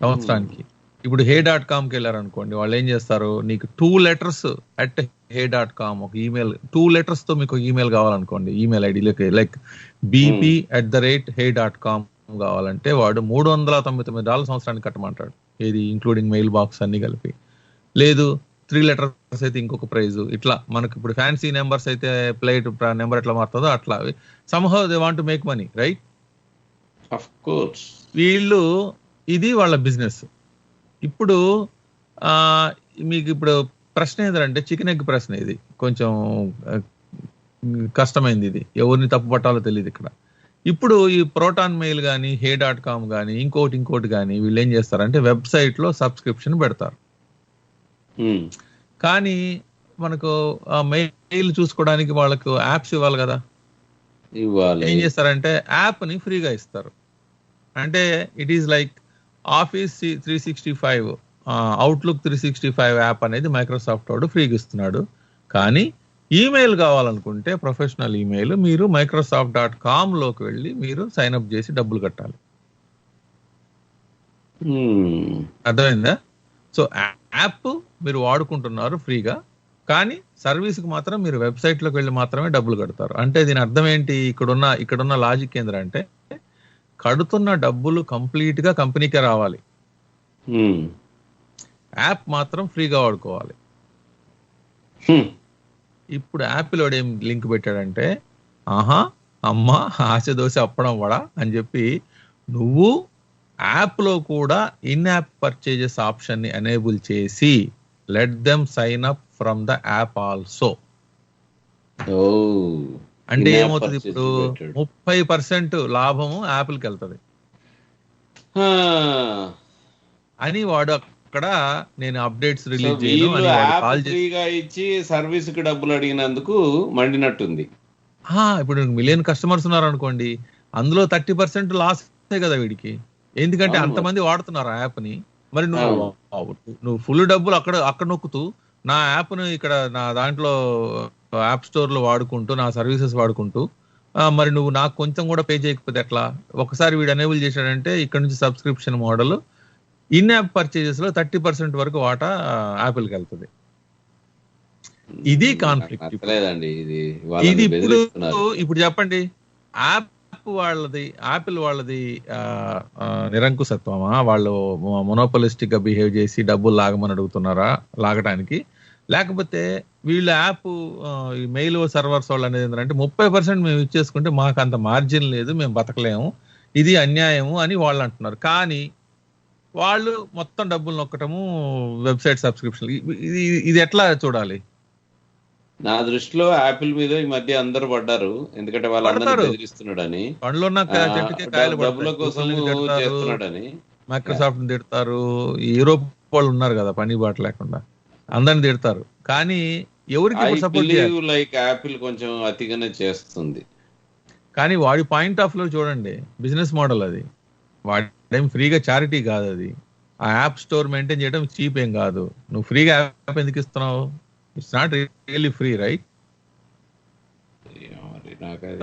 సంవత్సరానికి. ఇప్పుడు hey.comకి వెళ్ళారనుకోండి, వాళ్ళు ఏం చేస్తారు, నీకు 2 letters at hey.com ఒక ఈమెయిల్, 2 letters తో మీకు ఈమెయిల్ కావాలనుకోండి, ఈమెయిల్ ఐడిలోకి లైక్ bp@hey.com కావాలంటే వాడు $399 సంవత్సరానికి కట్టమంటాడు. ఇది ఇంక్లూడింగ్ మెయిల్ బాక్స్ అన్ని కలిపి. లేదు 3 letters అయితే ఇంకొక ప్రైజ్. ఇట్లా మనకి ఇప్పుడు ఫ్యాన్సీ నెంబర్స్ అయితే ప్లేట్ నెంబర్ ఎట్లా మారుతుందో అట్లా somehow they want to make money, right? Of course. వీళ్ళు ఇది వాళ్ళ బిజినెస్. ఇప్పుడు మీకు ఇప్పుడు ప్రశ్న ఏంటంటే చికెన్ ఎగ్ ప్రశ్న. ఇది కొంచెం కష్టమైంది, ఇది ఎవరిని తప్పు పట్టాలో తెలియదు ఇక్కడ. ఇప్పుడు ఈ ప్రోటాన్ మెయిల్ కానీ hey.com కానీ ఇంకోటి కానీ వీళ్ళు ఏం చేస్తారంటే వెబ్సైట్ లో సబ్స్క్రిప్షన్ పెడతారు. కానీ మనకు ఆ మెయిల్ చూసుకోవడానికి వాళ్ళకు యాప్స్ ఇవ్వాలి కదా. ఏం చేస్తారంటే యాప్ ని ఫ్రీగా ఇస్తారు. అంటే it is like office 365, outlook 365 app అనేది మైక్రోసాఫ్ట్ వాడు ఫ్రీగా ఇస్తున్నాడు. కానీ ఈమెయిల్ కావాలనుకుంటే ప్రొఫెషనల్ ఈమెయిల్ మీరు microsoft.com లోకి వెళ్ళి మీరు సైన్ అప్ చేసి డబ్బులు కట్టాలి. అర్థమైందా? సో యాప్ మీరు వాడుకుంటున్నారు ఫ్రీగా, కానీ సర్వీస్ కి మాత్రం మీరు వెబ్సైట్ లోకి వెళ్ళి మాత్రమే డబ్బులు కడతారు. అంటే దీని అర్థం ఏంటి? ఇక్కడున్న లాజిక్ ఏంటంటే కడుతున్న డబ్బులు కంప్లీట్ గా కంపెనీకే రావాలి, యాప్ మాత్రం ఫ్రీగా వాడుకోవాలి. ఇప్పుడు యాపిల్ వాడు ఏం లింక్ పెట్టాడంటే, ఆహా అమ్మా ఆశ దోశ అప్పడం వడా అని చెప్పి నువ్వు యాప్ లో కూడా ఇన్ యాప్ పర్చేజెస్ ఆప్షన్ ని ఎనేబుల్ చేసి let them sign up from the app also. Oh, అంటే in-app ఏమవుతుంది, purchase ఇప్పుడు related. 30% లాభము యాపిల్కి వెళ్తుంది అని వాడు అక్కడ నేను అప్డేట్స్ సో రిలీజ్ చేయను వీళ్ళు అని వాడు యాప్ కాల్ చేసి, ఫ్రీగా ఇచ్చి సర్వీస్ కి డబ్బులు అడిగినందుకు మండినట్టుంది. ఇప్పుడు మిలియన్ కస్టమర్స్ ఉన్నారు అనుకోండి, అందులో 30% లాస్ కదా వీడికి. ఎందుకంటే అవును. అంతమంది వాడుతున్నారు ఆ యాప్ ని. మరి నువ్వు ఫుల్ డబ్బులు అక్కడ నొక్కుతూ నా యాప్ ను ఇక్కడ నా దాంట్లో యాప్ స్టోర్ లో వాడుకుంటూ నా సర్వీసెస్ వాడుకుంటూ మరి నువ్వు నాకు కొంచెం కూడా పే చేయకపోతే ఎట్లా? ఒకసారి వీడు ఎనేబుల్ చేశాడంటే ఇక్కడ నుంచి subscription model in app purchases లో 30% వరకు వాటా యాపిల్కి వెళ్తుంది. ఇది కాన్ఫ్లిక్ట్. లేదండి, ఇది ఇది వాళ్ళని ఇప్పుడు బెదిరిస్తున్నారు. ఇప్పుడు చెప్పండి, యాపిల్ వాళ్ళది నిరంకుశత్వమా? వాళ్ళు మొనోపలిస్టిక్ గా బిహేవ్ చేసి డబ్బులు లాగమని అడుగుతున్నారా లాగటానికి? లేకపోతే వీళ్ళ యాప్ మెయిల్ సర్వర్స్ వాళ్ళు అనేది ఏంటంటే 30% మేము ఇచ్చేసుకుంటే మాకు అంత మార్జిన్ లేదు, మేము బతకలేము, ఇది అన్యాయము అని వాళ్ళు అంటున్నారు. కానీ వాళ్ళు మొత్తం డబ్బులు నొక్కటము, వెబ్సైట్ సబ్స్క్రిప్షన్, ఇది ఎట్లా చూడాలి? నా దృష్టిలో యాపిల్ మీద ఈ మధ్య అందరూ పడ్డారు, ఎందుకంటే వాళ్ళందరూ బెదిరిస్తున్నాడని, డబ్బుల కోసం చేస్తున్నాడని. మైక్రోసాఫ్ట్ తిడతారు, యూరోప్ వాళ్ళు ఉన్నారు కదా పని బాట లేకుండా, అందరిని తిడతారు. కానీ ఎవరికి సపోర్ట్ చేయాలి? లైక్ యాపిల్ కొంచెం అతిగానే చేస్తుంది. కానీ వాడి పాయింట్ ఆఫ్ లో చూడండి, బిజినెస్ మోడల్ అది. వాడేం ఫ్రీగా చారిటీ కాదు అది. ఆ యాప్ స్టోర్ మెయింటైన్ చేయడం చీప్ ఏం కాదు. నువ్వు ఫ్రీగా యాప్ ఎందుకు ఇస్తున్నావు? It's not really free, right?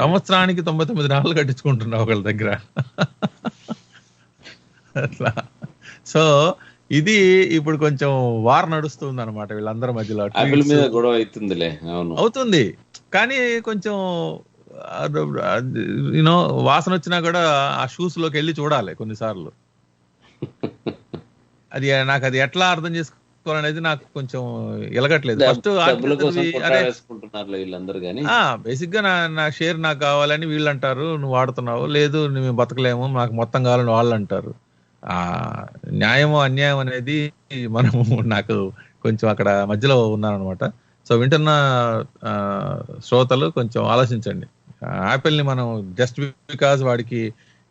సంవత్సరానికి 99 డాలర్లు కట్టించుకుంటున్నావు ఒకళ్ళ దగ్గర అట్లా. సో ఇది ఇప్పుడు కొంచెం వార్ నడుస్తుంది అనమాట వీళ్ళందరి మధ్యలో. యాపిల్ మీద గొడవ అవుతుందిలే, అవుతుంది. కానీ కొంచెం యూనో వాసన వచ్చినా కూడా ఆ షూస్ లోకి వెళ్ళి చూడాలి కొన్నిసార్లు. నాకు అది ఎట్లా అర్థం చేసుకోవాలనేది నాకు కొంచెం ఎలగట్లేదు. ఫస్ట్ బేసిక్ గా నా షేర్ నాకు కావాలని వీళ్ళు అంటారు, నువ్వు వాడుతున్నావు, లేదు మేము బతకలేము, నాకు మొత్తం కావాలని వాళ్ళు అంటారు. ఆ న్యాయము అన్యాయం అనేది మనము నాకు కొంచెం అక్కడ మధ్యలో ఉన్నాను అనమాట. సో వింటున్న శ్రోతలు కొంచెం ఆలోచించండి. యాపిల్ ని మనం జస్ట్ బికాజ్ వాడికి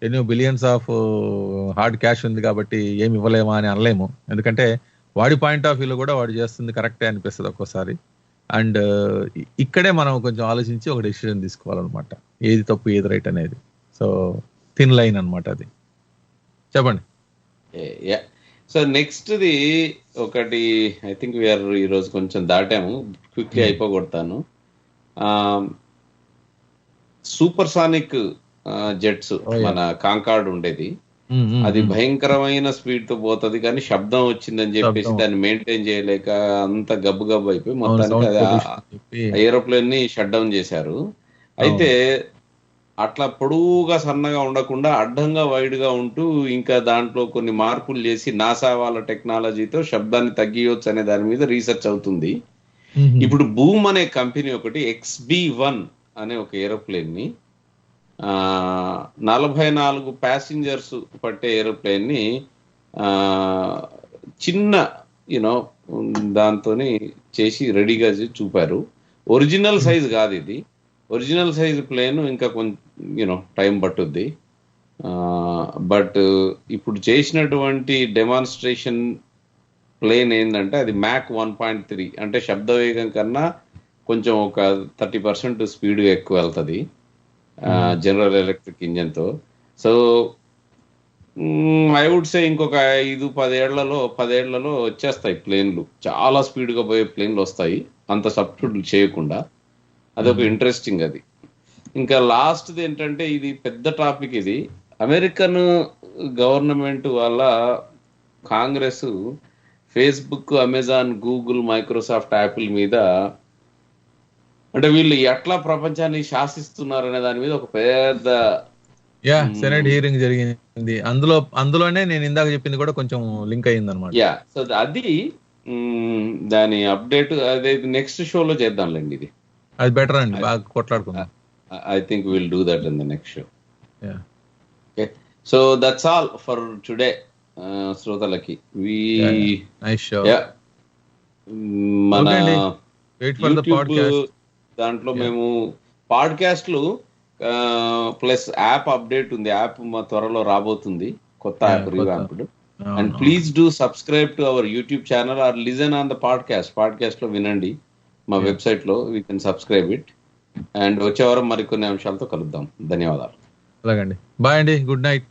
ఎన్నో బిలియన్స్ ఆఫ్ హార్డ్ క్యాష్ ఉంది కాబట్టి ఏమి ఇవ్వలేమా అని అనలేము. ఎందుకంటే వాడి పాయింట్ ఆఫ్ వ్యూలో కూడా వాడు చేస్తుంది కరెక్టే అనిపిస్తుంది ఒక్కోసారి. అండ్ ఇక్కడే మనం కొంచెం ఆలోచించి ఒక డెసిషన్ తీసుకోవాలన్నమాట, ఏది తప్పు ఏది రైట్ అనేది. సో థిన్ లైన్ అనమాట అది. చెప్పండి. సో నెక్స్ట్ ది ఒకటి, ఐ థింక్ వీఆర్ ఈరోజు కొంచెం దాటాము, క్విక్లీ అయిపోగొడతాను. సూపర్ సానిక్ జెట్స్, మన కాంకార్డ్ ఉండేది, అది భయంకరమైన స్పీడ్ తో పోతుంది, కానీ శబ్దం వచ్చిందని చెప్పేసి దాన్ని మెయింటైన్ చేయలేక అంత గబ్బు గబ్బు అయిపోయి మొత్తానికి ఏరోప్లేన్ ని షట్ డౌన్ చేశారు. అయితే అట్లా పొడవుగా సన్నగా ఉండకుండా అడ్డంగా వైడ్ గా ఉంటూ ఇంకా దాంట్లో కొన్ని మార్పులు చేసి నాసా వాళ్ళ టెక్నాలజీతో శబ్దాన్ని తగ్గియొచ్చు అనే దాని మీద రీసెర్చ్ అవుతుంది. ఇప్పుడు బూమ్ అనే కంపెనీ ఒకటి XB-1 అనే ఒక ఏరోప్లేన్ ని 44 ప్యాసింజర్స్ పట్టే ఏరోప్లేన్ ని చిన్న దాంతోని చేసి రెడీగా చూపారు. ఒరిజినల్ సైజ్ కాదు ఇది, ఒరిజినల్ సైజ్ ప్లేన్ ఇంకా కొంచెం టైం పట్టుద్ది. బట్ ఇప్పుడు చేసినటువంటి డెమాన్స్ట్రేషన్ ప్లేన్ ఏంటంటే అది మ్యాక్ 1.3, అంటే శబ్ద వేగం కన్నా కొంచెం ఒక 30% స్పీడ్గా ఎక్కువ వెళ్తుంది జనరల్ ఎలక్ట్రిక్ ఇంజన్తో. సో ఐ వుడ్ సే ఇంకొక 5-10 ఏళ్లలో వచ్చేస్తాయి ప్లేన్లు, చాలా స్పీడ్గా పోయే ప్లేన్లు వస్తాయి అంత సబ్స్టిట్యూట్ చేయకుండా. అదొక ఇంట్రెస్టింగ్ అది. ఇంకా లాస్ట్ది ఏంటంటే, ఇది పెద్ద టాపిక్, ఇది అమెరికన్ గవర్నమెంట్ వాళ్ళ Congress Facebook, Amazon, Google, Microsoft, Apple మీద, అంటే వీళ్ళు ఎట్లా ప్రపంచాన్ని శాసిస్తున్నారు అనే దాని మీద ఒక పెద్ద సెనెట్ హీరింగ్ జరిగింది. అందులోనే నేను ఇందాక చెప్పింది కూడా కొంచెం లింక్ అయ్యింది అనమాట. సో అది దాని అప్డేట్, అదే నెక్స్ట్ షోలో చేద్దాంలేండి. ఇది అది బెటర్ అండి, బాగా కొట్లాడుకుందాం. I think we'll do that in the next show. Yeah. Okay. So that's all for today, Srotalaki. Nice show. Yeah. మన Okay అండి. Wait for the YouTube podcast. దాంట్లో మేము పాడ్కాస్ట్లు ప్లస్ యాప్ అప్డేట్ ఉంది. యాప్ మా త్వరలో రాబోతుంది, కొత్త app revamped. And please do subscribe to our YouTube channel or listen on the podcast లో వినండి. మా వెబ్సైట్ లో we can subscribe it. And వచ్చే వారం మరికొన్ని అంశాలతో కలుద్దాం. ధన్యవాదాలు. అలాగండి. బాయ్ అండి. Good night.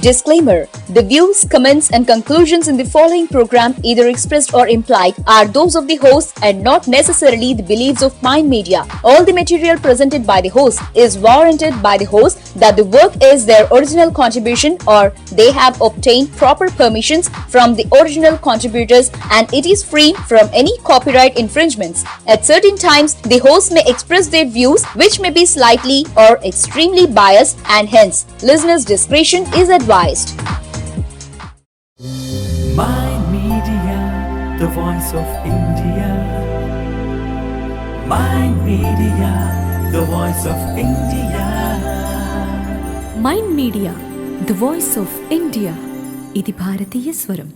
Disclaimer: the views, comments, and conclusions in the following program, either expressed or implied, are those of the host and not necessarily the beliefs of Mind Media. All the material presented by the host is warranted by the host that the work is their original contribution or they have obtained proper permissions from the original contributors and it is free from any copyright infringements. At certain times, the host may express their views which may be slightly or extremely biased and hence listeners' discretion is advised. Mind Media, the voice of India. Mind Media, the voice of India. Mind media the voice of India. ఇది భారతీయ స్వరం.